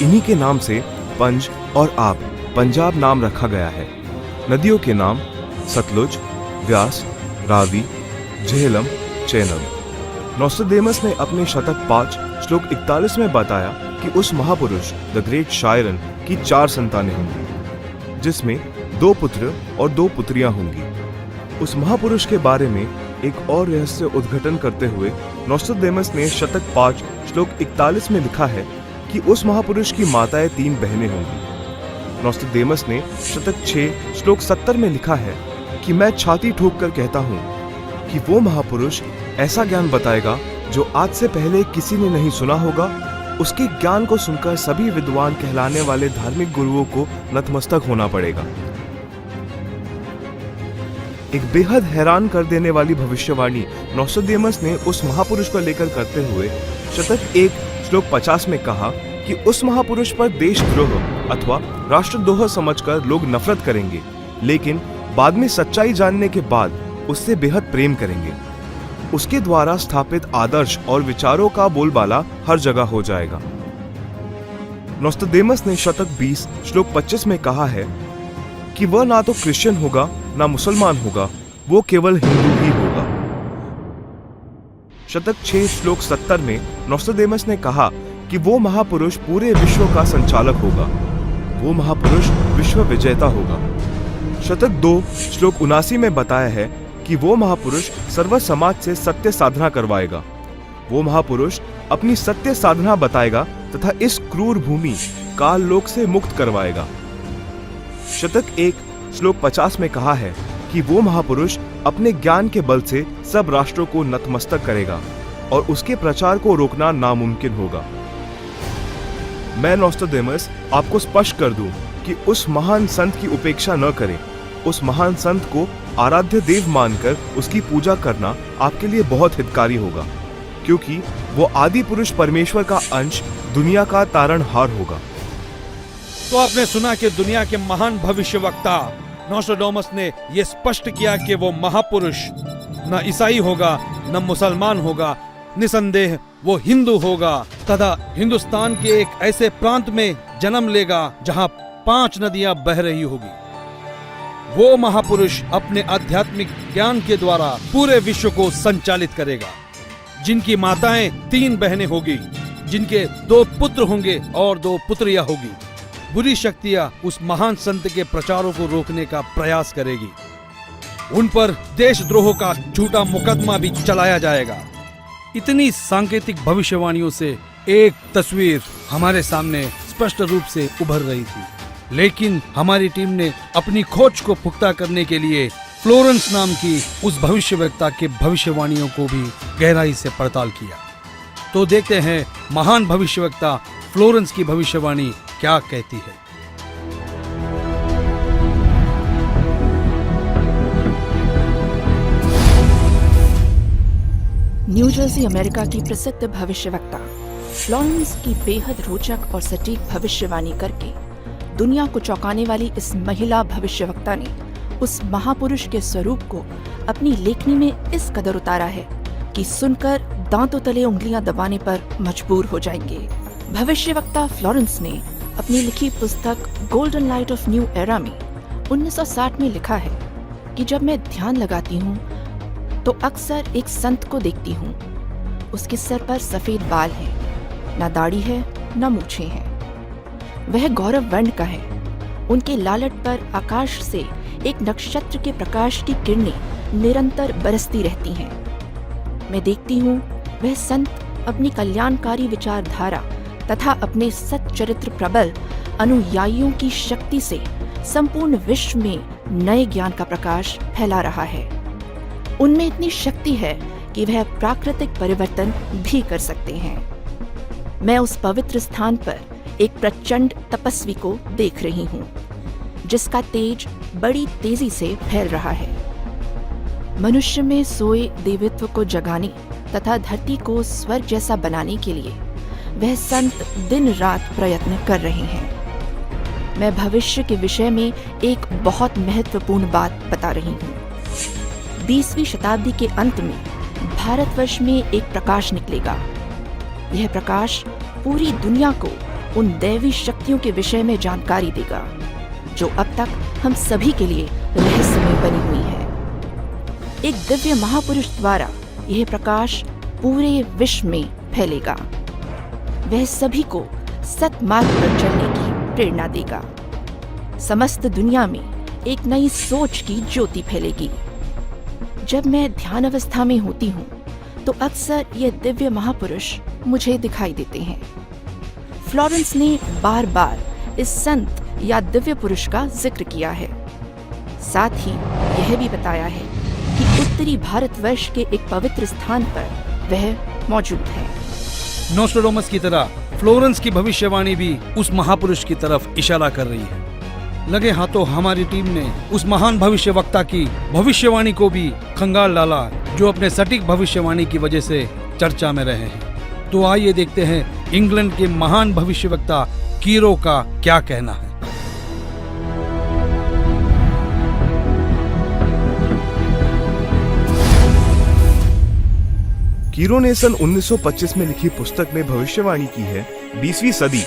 M: इन्हीं के नाम से पंज और आब पंजाब नाम रखा गया है। नदियों के नाम सतलुज, व्यास, रावी, झेलम, चेनाब। नोस्ट्राडामस ने अपने शतक 5 श्लोक 41 में बताया कि उस महापुरुष द ग्रेट शायरन की 4 संतानें होंगी, जिसमें 2 पुत्र और 2 पुत्रियां होंगी। उस महापुरुष के बारे में एक और रहस्य उद्घाटन करते हुए नोस्ट्राडामस ने शतक 5 श्लोक 41 में लिखा है कि उस महापुरुष की माताएं 3 बहनें होंगी। नोस्ट्राडामस ने शतक 6 श्लोक 70 में लिखा है कि मैं छाती ठोक कर कहता हूँ कि वो महापुरुष ऐसा ज्ञान बताएगा जो आज से पहले किसी ने नहीं सुना होगा। उसके ज्ञान को सुनकर सभी विद्वान कहलाने वाले धार्मिक गुरुओं को नतमस्तक होना पड़ेगा। एक बेहद हैरान कर देने वाली भविष्यवाणी नोस्ट्राडामस ने उस महापुरुष को लेकर करते हुए शतक 1 श्लोक 50 में कहा कि उस महापुरुष पर देशद्रोह अथवा राष्ट्रद्रोह समझकर लोग नफरत करेंगे, लेकिन बाद में सच्चाई जानने के बाद उससे बेहद प्रेम करेंगे। उसके द्वारा स्थापित आदर्श और विचारों का बोलबाला हर जगह हो जाएगा। नोस्ट्राडामस ने शतक 20 श्लोक 25 में कहा है कि वह ना तो क्रिश्चियन होगा ना मुसलमान होगा, वो केवल हिंदू ही होगा। शतक 6 श्लोक 70 में नोस्ट्राडामस ने कहा कि वो महापुरुष पूरे विश्व का संचालक होगा, वो महापुरुष विश्व विजेता होगा। शतक 2 श्लोक 79 में बताया है कि वो महापुरुष सर्व समाज से सत्य साधना करवाएगा। वो महापुरुष अपनी सत्य साधना बताएगा तथा इस क्रूर भूमि काल लोक से मुक्त करवाएगा। शतक 1 श्लोक 50 में कहा है कि वो महापुरुष अपने ज्ञान के बल से सब राष्ट्रों को नतमस्तक करेगा और उसके प्रचार को रोकना नामुमकिन होगा। मैं नोस्ट्राडामस आपको स्पष्ट कर दूं कि उस महान संत की उपेक्षा न करें। उस महान संत को आराध्य देव मानकर उसकी पूजा करना आपके लिए बहुत हितकारी होगा, क्योंकि वो आदि पुरुष परमेश्वर का अंश, दुनिया का तारणहार होगा।
L: तो आपने सुना कि दुनिया के महान भविष्यवक्ता नोस्ट्राडामस ने यह स्पष्ट किया कि वो महापुरुष न ईसाई होगा न मुसलमान होगा, निसंदेह वो हिंदू होगा तथा हिंदुस्तान के एक ऐसे प्रांत में जन्म लेगा जहां 5 नदियां बह रही होगी। वो महापुरुष अपने आध्यात्मिक ज्ञान के द्वारा पूरे विश्व को संचालित करेगा, जिनकी माताएं 3 बहनें होगी, जिनके 2 पुत्र होंगे और 2 पुत्रियां होगी। बुरी शक्तियां उस महान संत के प्रचारों को रोकने का प्रयास करेगी। उन पर देशद्रोह का झूठा मुकदमा भी चलाया जाएगा। इतनी सांकेतिक भविष्यवाणियों से एक तस्वीर हमारे सामने स्पष्ट रूप से उभर रही थी। लेकिन हमारी टीम ने अपनी खोज को पुख्ता करने के लिए फ्लोरेंस नाम की उस भविष्यवक्ता के भविष्यवाणियों को भी गहराई से पड़ताल किया। तो देखते हैं महान भविष्यवक्ता फ्लोरेंस की भविष्यवाणी क्या कहती है।
N: न्यू जर्सी अमेरिका की प्रसिद्ध भविष्यवक्ता फ्लोरेंस की बेहद रोचक और सटीक भविष्यवाणी करके दुनिया को चौंकाने वाली इस महिला भविष्यवक्ता ने उस महापुरुष के स्वरूप को अपनी लेखनी में इस कदर उतारा है कि सुनकर दांतों तले उंगलियां दबाने पर मजबूर हो जाएंगे। भविष्यवक्ता फ्लोरेंस ने अपनी लिखी पुस्तक golden light of new era में 1960 में लिखा है कि जब मैं ध्यान लगाती हूँ तो अक्सर एक संत को देखती हूँ। उसके सर पर सफेद बाल हैं, न दाढ़ी है न मूछें हैं। वह गौरव वर्ण का है। उनके लालट पर आकाश से एक नक्षत्र के प्रकाश की किरणें निरंतर बरसती रहती हैं। मैं देखती हूँ वह संत अपनी कल्याणकारी विचारधारा तथा अपने सच्चरित्र प्रबल अनुयायियों की शक्ति से संपूर्ण विश्व में नए ज्ञान का प्रकाश फैला रहा है। उनमें इतनी शक्ति है कि वह प्राकृतिक परिवर्तन भी कर सकते हैं। मैं उस पवित्र स्थान पर एक प्रचंड तपस्वी को देख रही हूँ, जिसका तेज बड़ी तेजी से फैल रहा है। मनुष्य में सोए देवत्व को जगाने तथा धरती को स्वर्ग जैसा बनाने के लिए वह संत दिन रात प्रयत्न कर रहे हैं। मैं भविष्य के विषय में एक बहुत महत्वपूर्ण बात बता रही हूँ। 20वीं शताब्दी के अंत में भारतवर्ष में एक प्रकाश निकलेगा। यह प्रकाश पूरी दुनिया को उन दैवी शक्तियों के विषय में जानकारी देगा जो अब तक हम सभी के लिए रहस्यमय बनी हुई है। एक दिव्य महापुरुष द्वारा यह प्रकाश पूरे विश्व में फैलेगा। वह सभी को सत्मार्ग पर चलने की प्रेरणा देगा। समस्त दुनिया में एक नई सोच की ज्योति फैलेगी। जब मैं ध्यान अवस्था में होती हूँ तो अक्सर ये दिव्य महापुरुष मुझे दिखाई देते हैं। फ्लोरेंस ने बार बार इस संत या दिव्य पुरुष का जिक्र किया है। साथ ही यह भी बताया है कि उत्तरी भारतवर्ष के एक पवित्र स्थान पर वह मौजूद है।
L: नोस्ट्राडामस की तरह फ्लोरेंस की भविष्यवाणी भी उस महापुरुष की तरफ इशारा कर रही है। लगे हाथों हमारी टीम ने उस महान भविष्यवक्ता की भविष्यवाणी को भी खंगाल डाला, जो अपने सटीक भविष्यवाणी की वजह से चर्चा में रहे हैं। तो आइए देखते हैं इंग्लैंड के महान भविष्यवक्ता कीरो का क्या कहना है।
M: कीरो ने सन 1925 में लिखी पुस्तक में भविष्यवाणी की है 20वीं सदी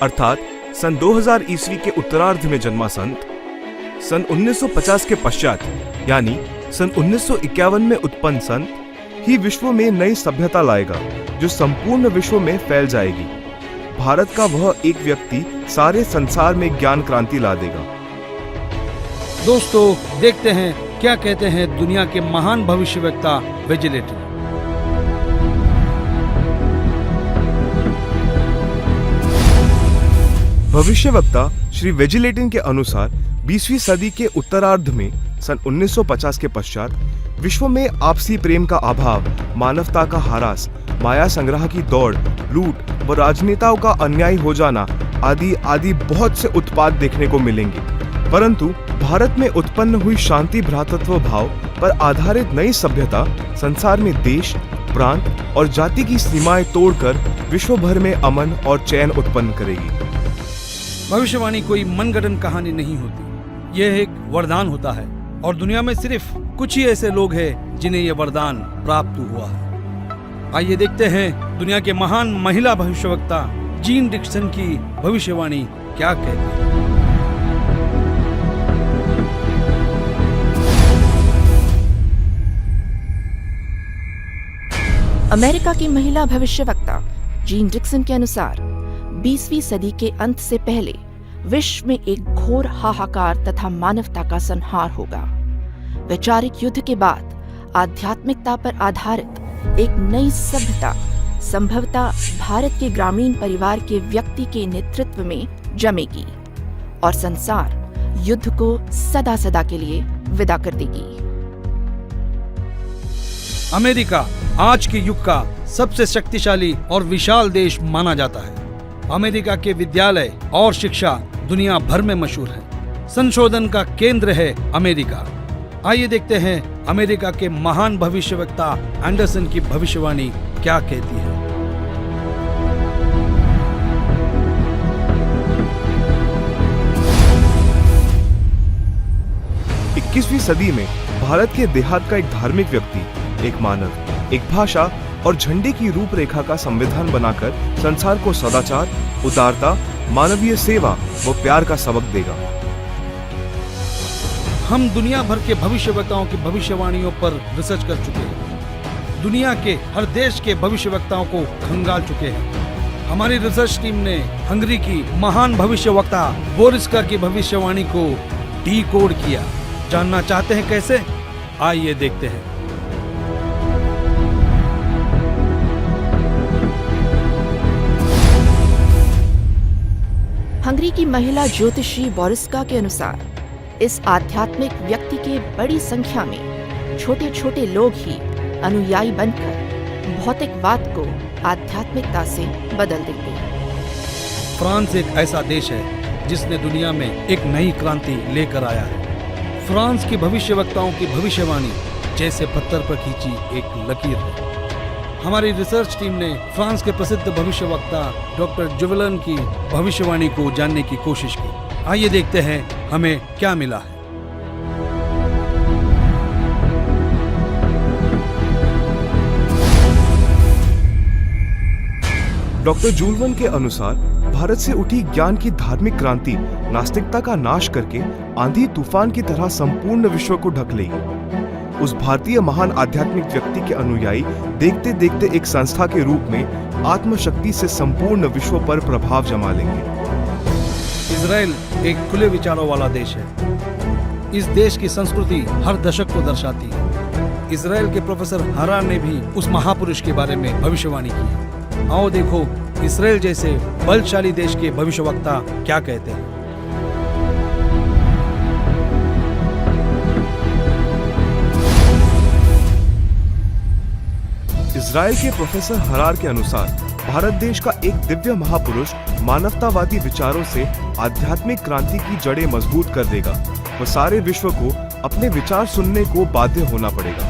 M: अर्थात सन 2000 ईस्वी के उत्तरार्ध में जन्मा संत सन 1950 के पश्चात यानी सन 1951 में उत्पन्न संत ही विश्व में नई सभ्यता लाएगा जो संपूर्ण विश्व में फैल जाएगी। भारत का वह एक व्यक्ति सारे संसार में ज्ञान क्रांति ला देगा।
L: दोस्तों देखते हैं क्या कहते हैं दुनिया के महान भविष्यवक्ता वेजिलेटिन।
M: भविष्यवक्ता श्री वेजिलेटिन के अनुसार 20वीं सदी के उत्तरार्ध में सन 1950 के पश्चात विश्व में आपसी प्रेम का अभाव, मानवता का ह्रास, माया संग्रह की दौड़, लूट व राजनेताओं का अन्याय हो जाना आदि आदि बहुत से उत्पाद देखने को मिलेंगे। परंतु भारत में उत्पन्न हुई शांति भ्रातृत्व भाव पर आधारित नई सभ्यता संसार में देश, प्रांत और जाति की सीमाएं तोड़कर विश्व भर में अमन और चैन उत्पन्न करेगी।
L: भविष्यवाणी कोई मनगढ़ंत कहानी नहीं होती, यह एक वरदान होता है और दुनिया में सिर्फ कुछ ही ऐसे लोग हैं जिन्हें यह वरदान प्राप्त हुआ है। आइए देखते हैं दुनिया के महान महिला भविष्यवक्ता जीन डिक्सन की भविष्यवाणी क्या कहती है।
N: अमेरिका की महिला भविष्यवक्ता जीन डिक्सन के अनुसार 20वीं सदी के अंत से पहले विश्व में एक घोर हाहाकार तथा मानवता का संहार होगा। वैचारिक युद्ध के बाद आध्यात्मिकता पर आधारित एक नई सभ्यता संभवतः भारत के ग्रामीण परिवार के व्यक्ति के नेतृत्व में जमेगी और संसार युद्ध को सदा सदा के लिए विदा कर देगी।
L: अमेरिका आज के युग का सबसे शक्तिशाली और विशाल देश माना जाता है। अमेरिका के विद्यालय और शिक्षा दुनिया भर में मशहूर है। संशोधन का केंद्र है अमेरिका। आइए देखते हैं अमेरिका के महान भविष्यवक्ता एंडरसन की भविष्यवाणी क्या कहती है।
M: 21वीं सदी में भारत के देहात का एक धार्मिक व्यक्ति, एक मानव, एक भाषा और झंडे की रूपरेखा का संविधान बनाकर संसार को सदाचार, उदारता, मानवीय सेवा व प्यार का सबक देगा।
L: हम दुनिया भर के भविष्यवक्ताओं की भविष्यवाणियों पर रिसर्च कर चुके हैं। दुनिया के हर देश के भविष्यवक्ताओं को खंगाल चुके हैं। हमारी रिसर्च टीम ने हंगरी की महान भविष्यवक्ता बोरिस्का की भविष्यवाणी को डीकोड किया। जानना चाहते हैं कैसे? आइए देखते हैं।
N: हंगरी की महिला ज्योतिषी बोरिस्का के अनुसार इस आध्यात्मिक व्यक्ति के बड़ी संख्या में छोटे छोटे लोग ही अनुयायी बनकर भौतिकवाद को आध्यात्मिकता से बदल देंगे।
L: फ्रांस एक ऐसा देश है जिसने दुनिया में एक नई क्रांति लेकर आया है। फ्रांस की भविष्यवक्ताओं की भविष्यवाणी जैसे पत्थर पर खींची एक लकीर है। हमारी रिसर्च टीम ने फ्रांस के प्रसिद्ध भविष्यवक्ता डॉक्टर जुवेलन की भविष्यवाणी को जानने की कोशिश की। आइए देखते हैं हमें क्या मिला है।
M: डॉक्टर जुवेलन के अनुसार भारत से उठी ज्ञान की धार्मिक क्रांति नास्तिकता का नाश करके आंधी तूफान की तरह संपूर्ण विश्व को ढक लेगी। उस भारतीय महान आध्यात्मिक व्यक्ति के अनुयायी देखते देखते एक संस्था के रूप में आत्मशक्ति से संपूर्ण विश्व पर प्रभाव जमा लेंगे।
L: इजराइल एक खुले विचारों वाला देश है। इस देश की संस्कृति हर दशक को दर्शाती है। इजराइल के प्रोफेसर हरार ने भी उस महापुरुष के बारे में भविष्यवाणी की है। आओ देखो इजराइल जैसे बलशाली देश के भविष्यवक्ता क्या कहते हैं।
M: इजराइल के प्रोफेसर हरार के अनुसार भारत देश का एक दिव्य महापुरुष मानवतावादी विचारों से आध्यात्मिक क्रांति की जड़ें मजबूत कर देगा व सारे विश्व को अपने विचार सुनने को बाध्य होना पड़ेगा।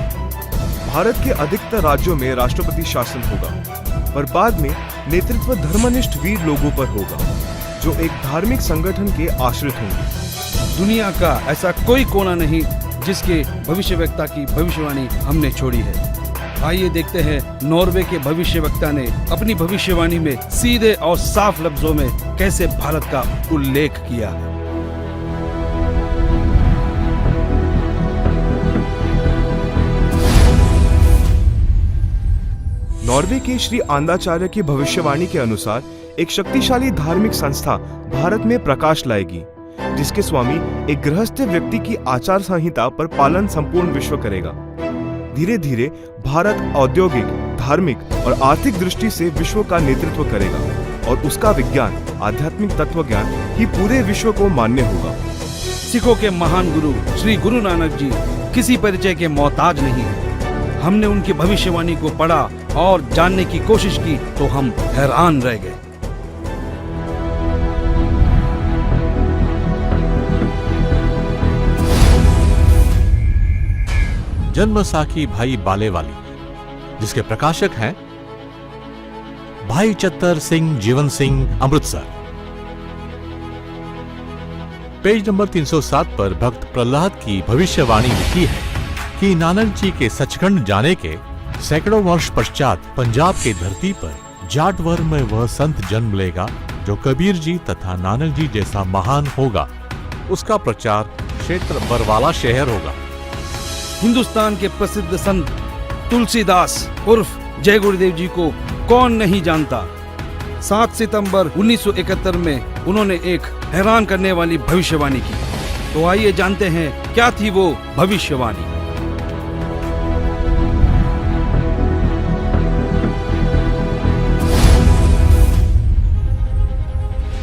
M: भारत के अधिकतर राज्यों में राष्ट्रपति शासन होगा, पर बाद में नेतृत्व धर्मनिष्ठ वीर लोगों पर होगा जो एक धार्मिक संगठन के आश्रित होंगे।
L: दुनिया का ऐसा कोई कोना नहीं जिसके भविष्यवक्ता की भविष्यवाणी हमने छोड़ी है। आइए देखते हैं नॉर्वे के भविष्यवक्ता ने अपनी भविष्यवाणी में सीधे और साफ लफ्जों में कैसे भारत का उल्लेख किया है।
M: नॉर्वे के श्री आंदाचार्य की भविष्यवाणी के अनुसार एक शक्तिशाली धार्मिक संस्था भारत में प्रकाश लाएगी, जिसके स्वामी एक गृहस्थ व्यक्ति की आचार संहिता पर पालन संपूर्ण विश्व करेगा। धीरे धीरे भारत औद्योगिक, धार्मिक और आर्थिक दृष्टि से विश्व का नेतृत्व करेगा और उसका विज्ञान, आध्यात्मिक तत्व ज्ञान ही पूरे विश्व को मान्य होगा।
L: सिखों के महान गुरु श्री गुरु नानक जी किसी परिचय के मोहताज नहीं है। हमने उनकी भविष्यवाणी को पढ़ा और जानने की कोशिश की तो हम हैरान रह गए।
O: जन्मसाखी भाई बालेवाली, जिसके प्रकाशक हैं भाई चत्तर सिंह जीवन सिंह, अमृतसर। पेज नंबर 307 पर भक्त प्रहलाद की भविष्यवाणी लिखी है कि नानक जी के सचखंड जाने के सैकड़ों वर्ष पश्चात पंजाब की धरती पर जाटवर में वह संत जन्म लेगा जो कबीर जी तथा नानक जी जैसा महान होगा। उसका प्रचार क्षेत्र बरवाला शहर होगा।
L: हिंदुस्तान के प्रसिद्ध संत तुलसीदास उर्फ जय गुरुदेव जी को कौन नहीं जानता। 7 सितंबर 1971 में उन्होंने एक हैरान करने वाली भविष्यवाणी की। तो आइए जानते हैं क्या थी वो भविष्यवाणी।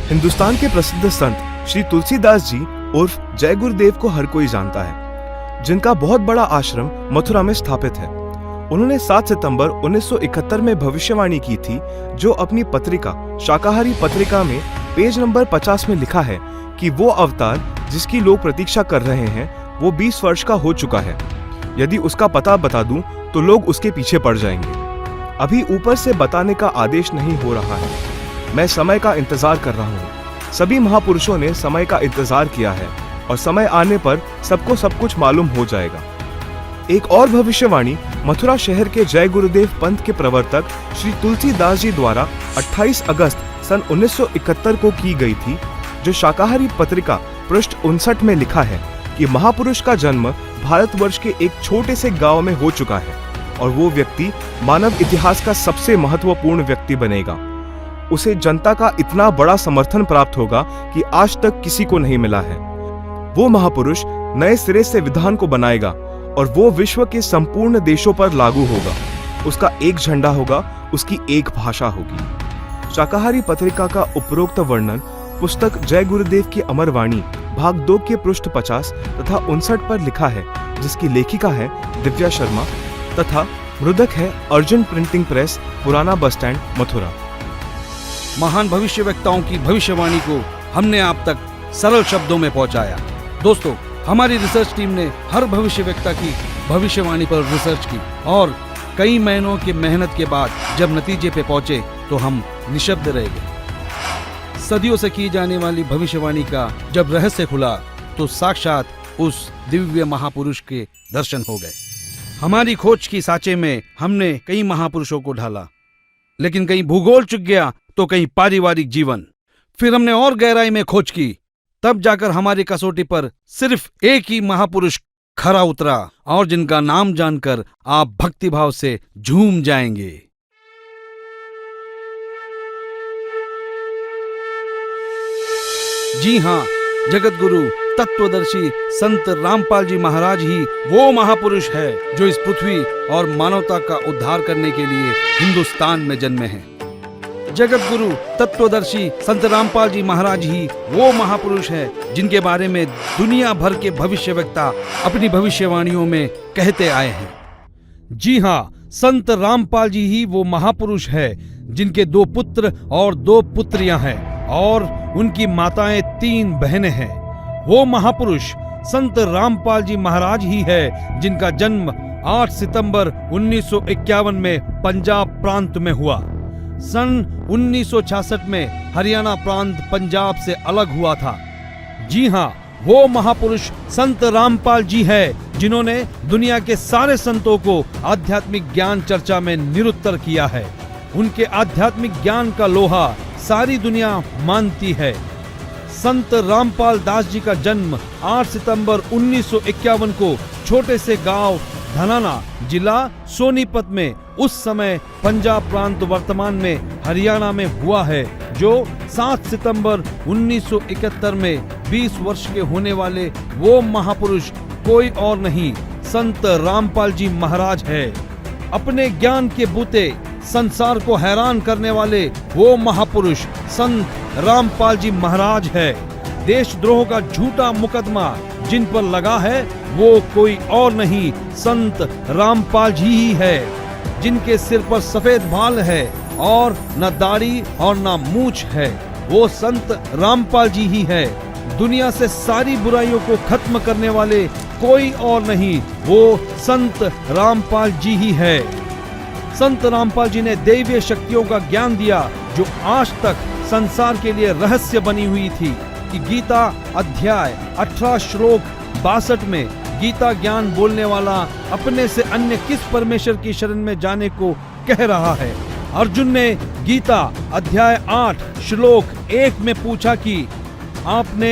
M: हिंदुस्तान के प्रसिद्ध संत श्री तुलसीदास जी उर्फ जय गुरुदेव को हर कोई जानता है, जिनका बहुत बड़ा आश्रम मथुरा में स्थापित है। उन्होंने 7 सितंबर 1971 में भविष्यवाणी की थी, जो अपनी पत्रिका शाकाहारी पत्रिका में पेज नंबर 50 में लिखा है कि वो अवतार जिसकी लोग प्रतीक्षा कर रहे हैं वो 20 वर्ष का हो चुका है। यदि उसका पता बता दूं तो लोग उसके पीछे पड़ जाएंगे। अभी ऊपर से बताने का आदेश नहीं हो रहा है, मैं समय का इंतजार कर रहा हूँ। सभी महापुरुषों ने समय का इंतजार किया है और समय आने पर सबको सब कुछ मालूम हो जाएगा। एक और भविष्यवाणी मथुरा शहर के जय गुरुदेव पंथ के प्रवर्तक श्री तुलसीदास जी द्वारा 28 अगस्त सन 1971 को की गई थी, जो शाकाहारी पत्रिका पृष्ठ 59 में लिखा है कि महापुरुष का जन्म भारतवर्ष के एक छोटे से गांव में हो चुका है और वो व्यक्ति मानव इतिहास का सबसे महत्वपूर्ण व्यक्ति बनेगा। उसे जनता का इतना बड़ा समर्थन प्राप्त होगा कि आज तक किसी को नहीं मिला है। वो महापुरुष नए सिरे से विधान को बनाएगा और वो विश्व के संपूर्ण देशों पर लागू होगा। उसका एक झंडा होगा, उसकी एक भाषा होगी। शाकाहारी पत्रिका का उपरोक्त वर्णन पुस्तक जय गुरुदेव की अमर वाणी भाग 2 के पृष्ठ 50 तथा 59 पर लिखा है, जिसकी लेखिका है दिव्या शर्मा तथा मृदक है अर्जुन प्रिंटिंग प्रेस, पुराना बस स्टैंड, मथुरा।
L: महान भविष्यवक्ताओं की भविष्यवाणी को हमने आप तक सरल शब्दों में पहुंचाया। दोस्तों, हमारी रिसर्च टीम ने हर भविष्यवक्ता की भविष्यवाणी पर रिसर्च की और कई महीनों की मेहनत के बाद जब नतीजे पे पहुंचे तो हम निशब्द रह गए। सदियों से की जाने वाली भविष्यवाणी का जब रहस्य खुला तो साक्षात उस दिव्य महापुरुष के दर्शन हो गए। हमारी खोज की सांचे में हमने कई महापुरुषों को ढाला, लेकिन कहीं भूगोल चुक गया तो कहीं पारिवारिक जीवन। फिर हमने और गहराई में खोज की, तब जाकर हमारी कसौटी पर सिर्फ एक ही महापुरुष खरा उतरा और जिनका नाम जानकर आप भक्तिभाव से झूम जाएंगे। जी हाँ, जगत गुरु तत्वदर्शी संत रामपाल जी महाराज ही वो महापुरुष है जो इस पृथ्वी और मानवता का उद्धार करने के लिए हिंदुस्तान में जन्मे हैं। जगत गुरु तत्वदर्शी संत रामपाल जी महाराज ही वो महापुरुष है जिनके बारे में दुनिया भर के भविष्यवक्ता अपनी भविष्यवाणियों में कहते आए हैं। जी हाँ, संत रामपाल जी ही वो महापुरुष है जिनके 2 पुत्र और 2 पुत्रियां हैं और उनकी माताएं 3 बहनें हैं। वो महापुरुष संत रामपाल जी महाराज ही है जिनका जन्म 8 सितंबर 1951 में पंजाब प्रांत में हुआ। सन 1966 में हरियाणा प्रांत पंजाब से अलग हुआ था। जी हाँ, वो महापुरुष संत रामपाल जी है जिन्होंने दुनिया के सारे संतों को आध्यात्मिक ज्ञान चर्चा में निरुत्तर किया है। उनके आध्यात्मिक ज्ञान का लोहा सारी दुनिया मानती है। संत रामपाल दास जी का जन्म 8 सितंबर 1951 को छोटे से गांव धनाना, जिला सोनीपत में, उस समय पंजाब प्रांत वर्तमान में हरियाणा में हुआ है, जो 7 सितंबर 1971 में 20 वर्ष के होने वाले वो महापुरुष कोई और नहीं, संत रामपाल जी महाराज है। अपने ज्ञान के बूते संसार को हैरान करने वाले वो महापुरुष संत रामपाल जी महाराज है। देशद्रोह का झूठा मुकदमा जिन पर लगा है वो कोई और नहीं, संत रामपाल जी ही है, जिनके सिर पर सफेद बाल है और न दाढ़ी और न मूछ है। वो संत रामपाल जी ही है। दुनिया से सारी बुराइयों को खत्म करने वाले कोई और नहीं, वो संत रामपाल जी ही है। संत रामपाल जी ने दैवीय शक्तियों का ज्ञान दिया जो आज तक संसार के लिए रहस्य बनी हुई थी कि गीता अध्याय 18 श्लोक 62 में गीता ज्ञान बोलने वाला अपने से अन्य किस परमेश्वर की शरण में जाने को कह रहा है। अर्जुन ने गीता अध्याय 8 श्लोक 1 में पूछा कि आपने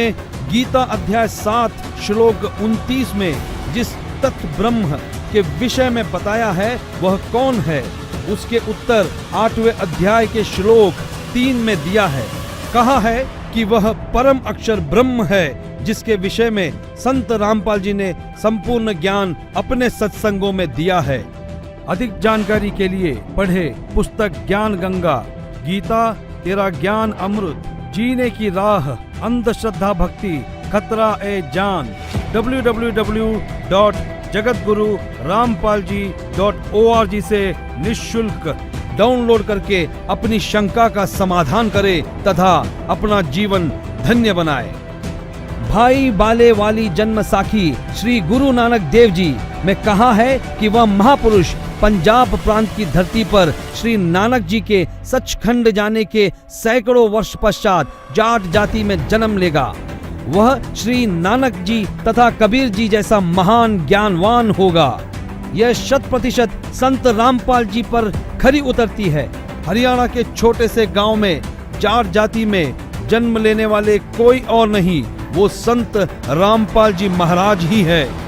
L: गीता अध्याय 7 श्लोक 29 में जिस तत्व ब्रह्म के विषय में बताया है वह कौन है? उसके उत्तर 8वें अध्याय के श्लोक 3 में दिया है। कहा है कि वह परम अक्षर ब्रह्म है, जिसके विषय में संत रामपाल जी ने संपूर्ण ज्ञान अपने सत्संगों में दिया है। अधिक जानकारी के लिए पढ़े पुस्तक ज्ञान गंगा, गीता तेरा ज्ञान अमृत, जीने की राह, अंधश्रद्धा भक्ति, खतरा ए जान। www.jagatgururampalji.org से निःशुल्क डाउनलोड करके अपनी शंका का समाधान करें तथा अपना जीवन धन्य बनाए। भाई बाले वाली जन्म साखी श्री गुरु नानक देव जी में कहा है कि वह महापुरुष पंजाब प्रांत की धरती पर श्री नानक जी के सचखंड जाने के सैकड़ों वर्ष पश्चात जाट जाति में जन्म लेगा। वह श्री नानक जी तथा कबीर जी जैसा महान ज्ञानवान होगा। यह 100% संत रामपाल जी पर खरी उतरती है। हरियाणा के छोटे से गांव में जाट जाति में जन्म लेने वाले कोई और नहीं, वो संत रामपाल जी महाराज ही है।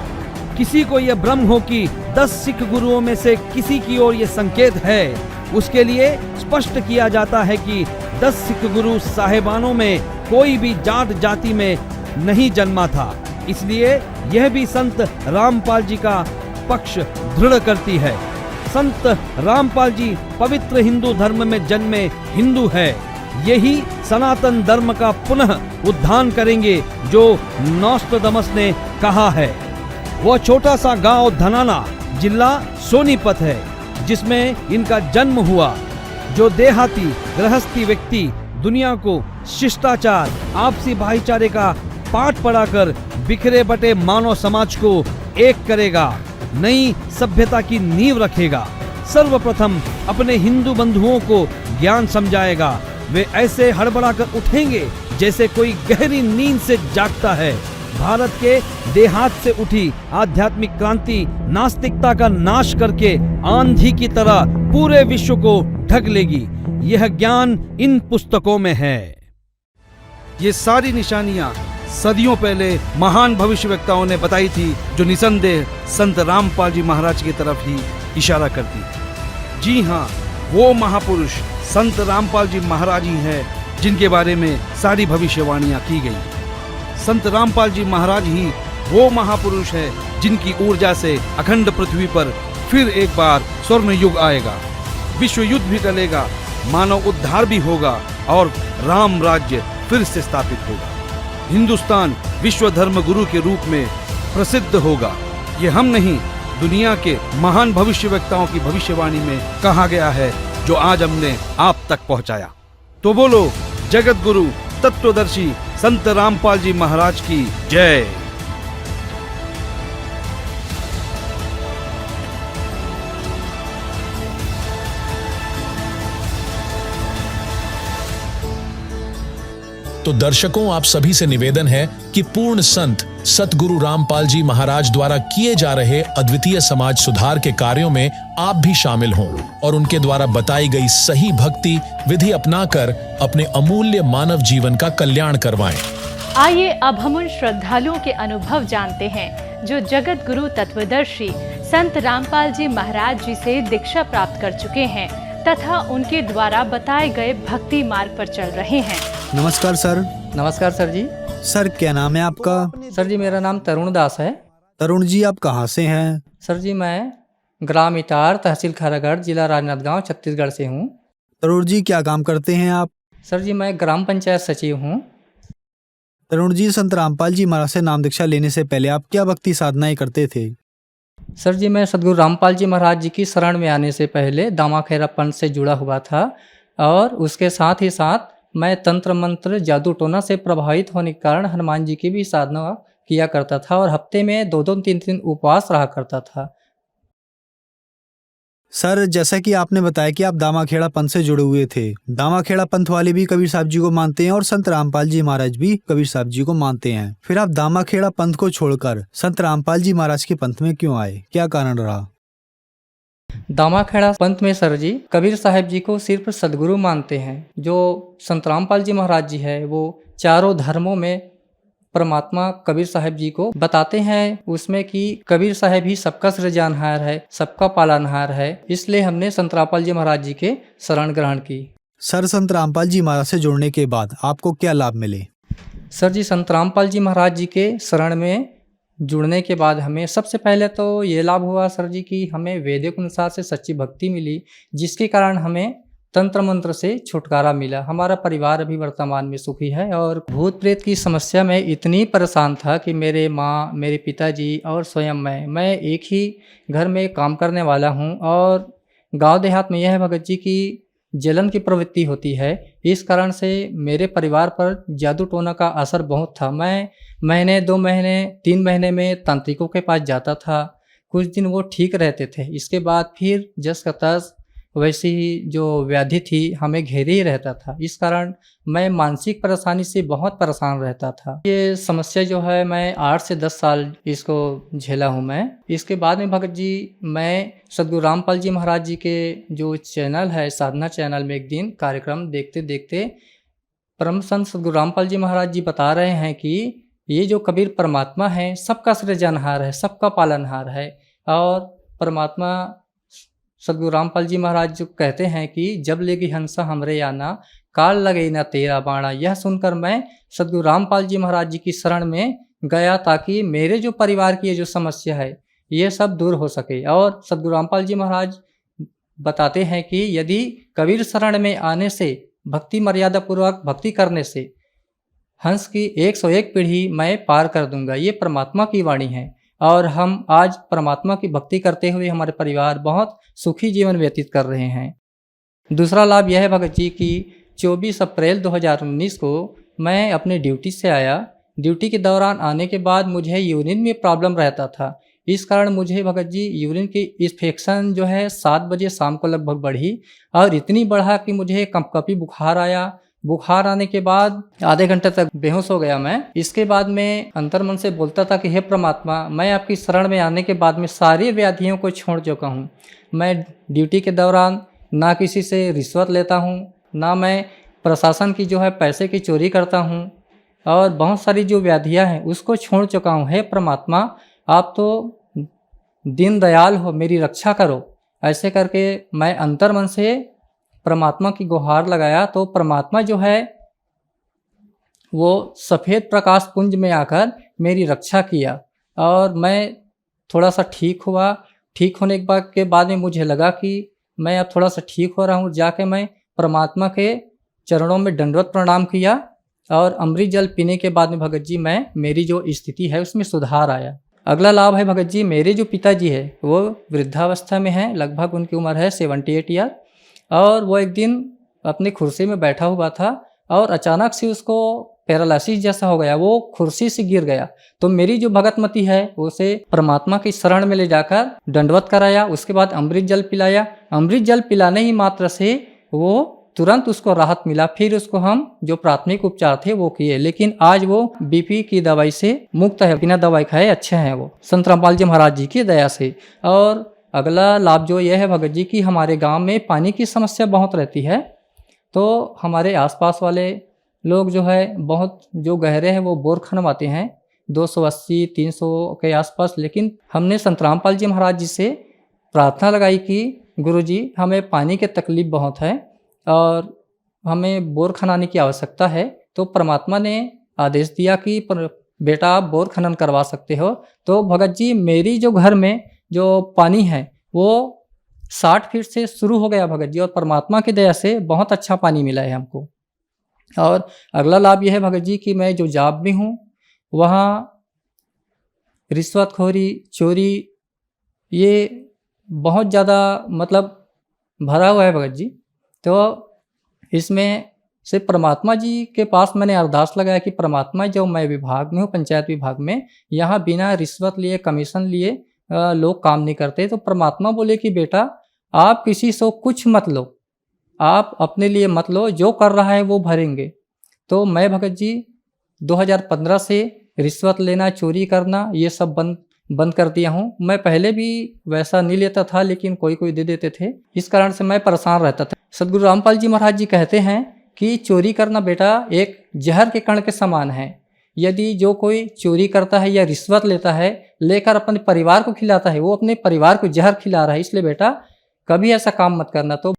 L: किसी को यह भ्रम हो कि 10 सिख गुरुओं में से किसी की ओर यह संकेत है, उसके लिए स्पष्ट किया जाता है कि 10 सिख गुरु साहेबानों में कोई भी जाट जाति में नहीं जन्मा था। इसलिए यह भी संत रामपाल जी का पक्ष दृढ़ करती है। संत रामपाल जी पवित्र हिंदू धर्म में जन्मे हिंदू है। यही सनातन धर्म का पुनः उद्धार करेंगे जो नोस्ट्राडामस ने कहा है। वह छोटा सा गांव धनाना, जिला सोनीपत है, जिसमें इनका जन्म हुआ। जो देहाती गृहस्थी व्यक्ति दुनिया को शिष्टाचार, आपसी भाईचारे का पाठ पढ़ाकर बिखरे बटे मानव समाज को एक करेगा, नई सभ्यता की नींव रखेगा। सर्वप्रथम अपने हिंदू बंधुओं को ज्ञान समझाएगा। वे ऐसे हड़बड़ाकर उठेंगे जैसे कोई गहरी नींद से जागता है। भारत के देहात से उठी आध्यात्मिक क्रांति नास्तिकता का नाश करके आंधी की तरह पूरे विश्व को ढक लेगी। यह ज्ञान इन पुस्तकों में है। ये सारी निशानियां सदियों पहले महान भविष्यवक्ताओं ने बताई थी, जो निसंदेह संत रामपाल जी महाराज की तरफ ही इशारा करती थी। जी हाँ, वो महापुरुष संत रामपाल जी महाराज ही है जिनके बारे में सारी भविष्यवाणियां की गई। संत रामपाल जी महाराज ही वो महापुरुष है जिनकी ऊर्जा से अखंड पृथ्वी पर फिर एक बार स्वर्ण युग आएगा। विश्व युद्ध भी टलेगा, मानव उद्धार भी होगा और राम राज्य फिर से स्थापित होगा। हिंदुस्तान विश्व धर्म गुरु के रूप में प्रसिद्ध होगा। ये हम नहीं, दुनिया के महान भविष्यवक्ताओं की भविष्यवाणी में कहा गया है, जो आज हमने आप तक पहुंचाया। तो बोलो जगत गुरु तत्वदर्शी संत रामपाल जी महाराज की जय।
C: तो दर्शकों, आप सभी से निवेदन है कि पूर्ण संत सतगुरु रामपाल जी महाराज द्वारा किए जा रहे अद्वितीय समाज सुधार के कार्यों में आप भी शामिल हों और उनके द्वारा बताई गई सही भक्ति विधि अपनाकर अपने अमूल्य मानव जीवन का कल्याण करवाएं।
P: आइए अब हम उन श्रद्धालुओं के अनुभव जानते हैं जो जगत गुरु तत्वदर्शी संत रामपाल जी महाराज जी से दीक्षा प्राप्त कर चुके हैं तथा उनके द्वारा बताए गए भक्ति मार्ग पर चल रहे हैं।
Q: नमस्कार सर।
R: नमस्कार सर जी।
Q: सर क्या नाम है आपका?
R: सर जी मेरा नाम तरुण दास है।
Q: तरुण जी आप कहाँ से हैं?
R: सर जी मैं ग्राम इटार, तहसील खैरागढ़, जिला राजनांदगांव, छत्तीसगढ़ से हूँ।
Q: तरुण जी क्या काम करते हैं आप?
R: सर जी मैं ग्राम पंचायत सचिव हूँ।
Q: तरुण जी संत रामपाल जी महाराज से नाम दीक्षा लेने से पहले आप क्या भक्ति साधनाएं करते थे?
R: सर जी मैं सदगुरु रामपाल जी महाराज जी की शरण में आने से पहले दामाखेड़ा पंथ से जुड़ा हुआ था और उसके साथ ही साथ मैं तंत्र मंत्र जादू टोना से प्रभावित होने के कारण हनुमान जी की भी साधना किया करता था और हफ्ते में 2-2 3-3 उपवास रहा करता था।
Q: सर जैसा कि आपने बताया कि आप दामाखेड़ा पंथ से जुड़े हुए थे, दामाखेड़ा पंथ वाले भी कबीर साहब जी को मानते हैं और संत रामपाल जी महाराज भी कबीर साहब जी को मानते हैं। फिर आप दामाखेड़ा पंथ को छोड़कर संत रामपाल जी महाराज के पंथ में क्यों आए, क्या कारण रहा?
R: दामाखेड़ा पंथ में सर जी कबीर साहब जी को सिर्फ सदगुरु मानते हैं। जो संत रामपाल जी महाराज जी है वो चारों धर्मों में परमात्मा कबीर साहब जी को बताते हैं उसमें कि कबीर साहब ही सबका सृजनहार है, सबका पालनहार है। इसलिए हमने संत रामपाल जी महाराज जी के शरण ग्रहण की।
Q: सर संत रामपाल जी महाराज से जुड़ने के बाद आपको क्या लाभ मिले?
R: सर जी संत रामपाल जी महाराज जी के शरण में जुड़ने के बाद हमें सबसे पहले तो ये लाभ हुआ सर जी कि हमें वेदों के अनुसार से सच्ची भक्ति मिली, जिसके कारण हमें तंत्र मंत्र से छुटकारा मिला। हमारा परिवार अभी वर्तमान में सुखी है और भूत प्रेत की समस्या में इतनी परेशान था कि मेरे माँ, मेरे पिताजी और स्वयं मैं एक ही घर में काम करने वाला हूँ। और गांव देहात में यह है भगत जी की जलन की प्रवृत्ति होती है, इस कारण से मेरे परिवार पर जादू टोना का असर बहुत था। मैं महीने 2 महीने 3 महीने में तांत्रिकों के पास जाता था, कुछ दिन वो ठीक रहते थे, इसके बाद फिर जस का तस वैसी ही जो व्याधि थी हमें घेरे ही रहता था। इस कारण मैं मानसिक परेशानी से बहुत परेशान रहता था। ये समस्या जो है मैं 8 से 10 साल इसको झेला हूँ मैं। इसके बाद में भगत जी मैं सदगुरु रामपाल जी महाराज जी के जो चैनल है साधना चैनल में एक दिन कार्यक्रम देखते देखते परम संत सदगुरु रामपाल जी महाराज जी बता रहे हैं कि ये जो कबीर परमात्मा है सबका सृजनहार है, सबका पालनहार है। और परमात्मा सदगुरु रामपाल जी महाराज जो कहते हैं कि जब लेगी हंसा हमरे आना, काल लगे ना तेरा बाणा। यह सुनकर मैं सदगुरु रामपाल जी महाराज जी की शरण में गया ताकि मेरे जो परिवार की जो समस्या है ये सब दूर हो सके। और सदगुरु रामपाल जी महाराज बताते हैं कि यदि कबीर शरण में आने से, भक्ति मर्यादा पूर्वक भक्ति करने से हंस की 101 पीढ़ी मैं पार कर दूंगा। ये परमात्मा की वाणी है और हम आज परमात्मा की भक्ति करते हुए हमारे परिवार बहुत सुखी जीवन व्यतीत कर रहे हैं। दूसरा लाभ यह है भगत जी की 24 अप्रैल 2019 को मैं अपने ड्यूटी से आया। ड्यूटी के दौरान आने के बाद मुझे यूरिन में प्रॉब्लम रहता था, इस कारण मुझे भगत जी यूरिन की इन्फेक्शन जो है 7 बजे शाम को लगभग बढ़ी और इतनी बढ़ा कि मुझे कंपकपी बुखार आया। बुखार आने के बाद आधे घंटे तक बेहोश हो गया मैं। इसके बाद में अंतर्मन से बोलता था कि हे परमात्मा, मैं आपकी शरण में आने के बाद में सारी व्याधियों को छोड़ चुका हूँ। मैं ड्यूटी के दौरान ना किसी से रिश्वत लेता हूँ, ना मैं प्रशासन की जो है पैसे की चोरी करता हूँ और बहुत सारी जो व्याधियाँ हैं उसको छोड़ चुका हूँ। हे परमात्मा, आप तो दीन दयाल हो, मेरी रक्षा करो। ऐसे करके मैं अंतर्मन से परमात्मा की गुहार लगाया तो परमात्मा जो है वो सफ़ेद प्रकाश पुंज में आकर मेरी रक्षा किया और मैं थोड़ा सा ठीक हुआ। ठीक होने के बाद में मुझे लगा कि मैं अब थोड़ा सा ठीक हो रहा हूँ। जाके मैं परमात्मा के चरणों में दंडवत प्रणाम किया और अमृत जल पीने के बाद में भगत जी मेरी जो स्थिति है उसमें सुधार आया। अगला लाभ है भगत जी, मेरे जो पिताजी है वो वृद्धावस्था में हैं, लगभग उनकी उम्र है 78 ईयर। और वो एक दिन अपनी कुर्सी में बैठा हुआ था और अचानक से उसको पैरालिसिस जैसा हो गया, वो कुर्सी से गिर गया। तो मेरी जो भगतमती है उसे परमात्मा की शरण में ले जाकर दंडवत कराया, उसके बाद अमृत जल पिलाया। अमृत जल पिलाने ही मात्र से वो तुरंत उसको राहत मिला। फिर उसको हम जो प्राथमिक उपचार थे वो किए, लेकिन आज वो बीपी की दवाई से मुक्त है, बिना दवाई खाए अच्छे हैं वो संत रामपाल जी महाराज जी की दया से। और अगला लाभ जो यह है भगत जी की हमारे गांव में पानी की समस्या बहुत रहती है। तो हमारे आसपास वाले लोग जो है बहुत जो गहरे हैं वो बोर खनवाते हैं 280-300 के आसपास। लेकिन हमने संत रामपाल जी महाराज जी से प्रार्थना लगाई कि गुरुजी हमें पानी की तकलीफ बहुत है और हमें बोर खनाने की आवश्यकता है। तो परमात्मा ने आदेश दिया कि बेटा आप बोर खनन करवा सकते हो। तो भगत जी मेरी जो घर में जो पानी है वो 60 फीट से शुरू हो गया भगत जी और परमात्मा की दया से बहुत अच्छा पानी मिला है हमको। और अगला लाभ यह है भगत जी कि मैं जो जॉब में हूँ वहाँ रिश्वतखोरी, चोरी ये बहुत ज़्यादा मतलब भरा हुआ है भगत जी। तो इसमें से परमात्मा जी के पास मैंने अरदास लगाया कि परमात्मा जो मैं विभाग में हूँ, पंचायत विभाग में, यहाँ बिना रिश्वत लिए, कमीशन लिए लोग काम नहीं करते। तो परमात्मा बोले कि बेटा आप किसी से कुछ मत लो, आप अपने लिए मत लो, जो कर रहा है वो भरेंगे। तो मैं भगत जी 2015 से रिश्वत लेना, चोरी करना ये सब बंद कर दिया हूँ। मैं पहले भी वैसा नहीं लेता था लेकिन कोई दे देते थे, इस कारण से मैं परेशान रहता था। सदगुरु रामपाल जी महाराज जी कहते हैं कि चोरी करना बेटा एक जहर के कण के समान है। यदि जो कोई चोरी करता है या रिश्वत लेता है लेकर अपने परिवार को खिलाता है, वो अपने परिवार को जहर खिला रहा है। इसलिए बेटा कभी ऐसा काम मत करना। तो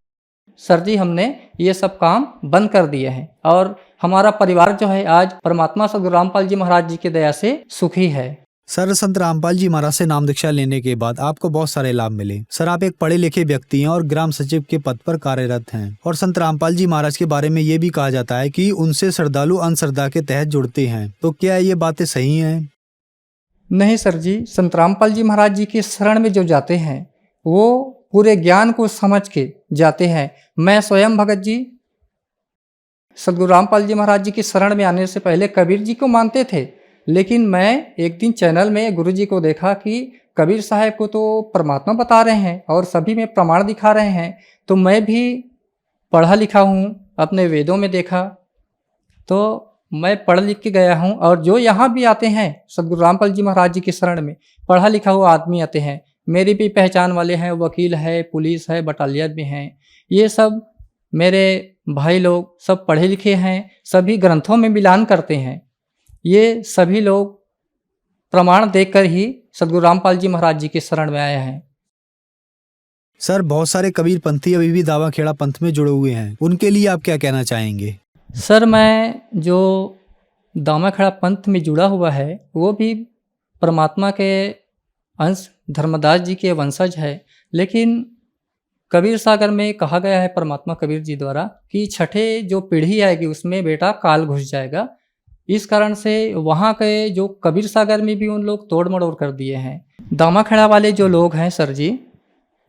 R: सर जी हमने ये सब काम बंद कर दिए हैं और हमारा परिवार जो है आज परमात्मा सदगुरु रामपाल जी महाराज जी की दया से सुखी है।
Q: सर, संत रामपाल जी महाराज से नाम दीक्षा लेने के बाद आपको बहुत सारे लाभ मिले। सर, आप एक पढ़े लिखे व्यक्ति हैं और ग्राम सचिव के पद पर कार्यरत हैं। और संत रामपाल जी महाराज के बारे में ये भी कहा जाता है कि उनसे श्रद्धालु अंधश्रद्धा के तहत जुड़ते हैं, तो क्या ये बातें सही हैं?
R: नहीं सर जी, संत रामपाल जी महाराज जी के शरण में जो जाते हैं वो पूरे ज्ञान को समझ के जाते हैं। मैं स्वयं भगत जी सदगुरु रामपाल जी महाराज जी की शरण में आने से पहले कबीर जी को मानते थे, लेकिन मैं एक दिन चैनल में गुरु जी को देखा कि कबीर साहब को तो परमात्मा बता रहे हैं और सभी में प्रमाण दिखा रहे हैं, तो मैं भी पढ़ा लिखा हूँ, अपने वेदों में देखा तो मैं पढ़ लिख के गया हूँ। और जो यहाँ भी आते हैं सदगुरु रामपाल जी महाराज जी की शरण में, पढ़ा लिखा हुआ आदमी आते हैं, मेरी भी पहचान वाले हैं, वकील है, पुलिस है, बटालियन में हैं, ये सब मेरे भाई लोग सब पढ़े लिखे हैं, सभी ग्रंथों में मिलान करते हैं। ये सभी लोग प्रमाण देखकर ही सदगुरु रामपाल जी महाराज जी के शरण में आए हैं।
Q: सर, बहुत सारे कबीर पंथी अभी भी दावा खेड़ा पंथ में जुड़े हुए हैं, उनके लिए आप क्या कहना चाहेंगे?
R: सर, मैं जो दामा खेड़ा पंथ में जुड़ा हुआ है वो भी परमात्मा के अंश धर्मदास जी के वंशज है, लेकिन कबीर सागर में कहा गया है परमात्मा कबीर जी द्वारा कि छठे जो पीढ़ी आएगी उसमें बेटा काल घुस जाएगा। इस कारण से वहाँ के जो कबीर सागर में भी उन लोग तोड़ मड़ोड़ कर दिए हैं। दामा खेड़ा वाले जो लोग हैं सर जी,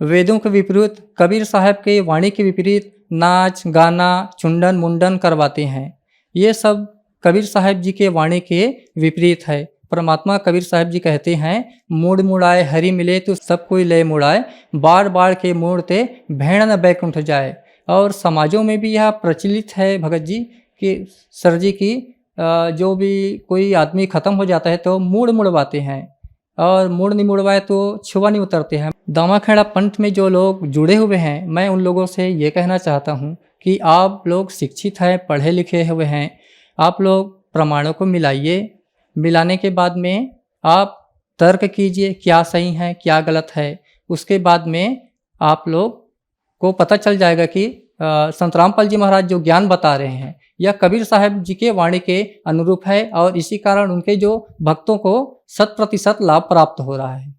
R: वेदों के विपरीत, कबीर साहब के वाणी के विपरीत नाच गाना चुंडन मुंडन करवाते हैं। ये सब कबीर साहब जी के वाणी के विपरीत है। परमात्मा कबीर साहब जी कहते हैं, मूड मुड़ाए हरि मिले तो सब कोई ले मुड़ाए, बार बार के मूड़ते भेड़ न बैकुंठ जाए। और समाजों में भी यह प्रचलित है भगत जी कि सर जी की जो भी कोई आदमी ख़त्म हो जाता है तो मूड मुड़वाते हैं, और मूड नहीं मुड़वाए तो छुआ नहीं उतरते हैं। दामा खेड़ा पंथ में जो लोग जुड़े हुए हैं, मैं उन लोगों से ये कहना चाहता हूँ कि आप लोग शिक्षित हैं, पढ़े लिखे हुए हैं, आप लोग प्रमाणों को मिलाइए, मिलाने के बाद में आप तर्क कीजिए क्या सही है क्या गलत है। उसके बाद में आप लोग को पता चल जाएगा कि संत रामपाल जी महाराज जो ज्ञान बता रहे हैं यह कबीर साहब जी के वाणी के अनुरूप है, और इसी कारण उनके जो भक्तों को 100% लाभ प्राप्त हो रहा है।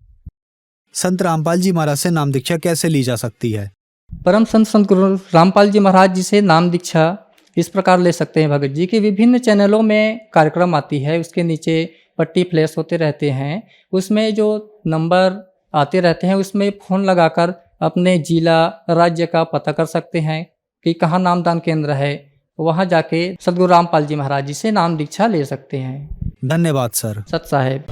Q: संत रामपाल जी महाराज से नाम दीक्षा कैसे ली जा सकती है?
R: परम संत गुरु रामपाल जी महाराज जी से नाम दीक्षा इस प्रकार ले सकते हैं भगत जी कि विभिन्न चैनलों में कार्यक्रम आती है, उसके नीचे पट्टी फ्लैश होते रहते हैं, उसमें जो नंबर आते रहते हैं उसमें फ़ोन लगाकर अपने जिला राज्य का पता कर सकते हैं कि कहाँ नामदान केंद्र है, वहाँ जाके सदगुरु रामपाल जी महाराज जी से नाम दीक्षा ले सकते हैं।
Q: धन्यवाद सर।
R: सत साहेब।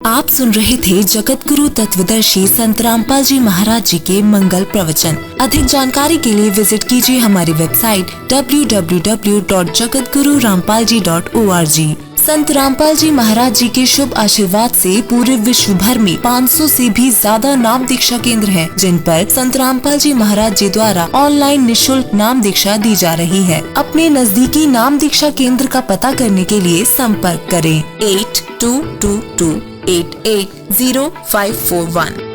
S: आप सुन रहे थे जगत गुरु तत्वदर्शी संत रामपाल जी महाराज जी के मंगल प्रवचन। अधिक जानकारी के लिए विजिट कीजिए हमारी वेबसाइट www.jagatgururampalji.org। संत रामपाल जी महाराज जी के शुभ आशीर्वाद से पूरे विश्व भर में 500 से भी ज्यादा नाम दीक्षा केंद्र हैं, जिन पर संत रामपाल जी महाराज जी द्वारा ऑनलाइन निशुल्क नाम दीक्षा दी जा रही है। अपने नजदीकी नाम दीक्षा केंद्र का पता करने के लिए संपर्क करें 8222880541।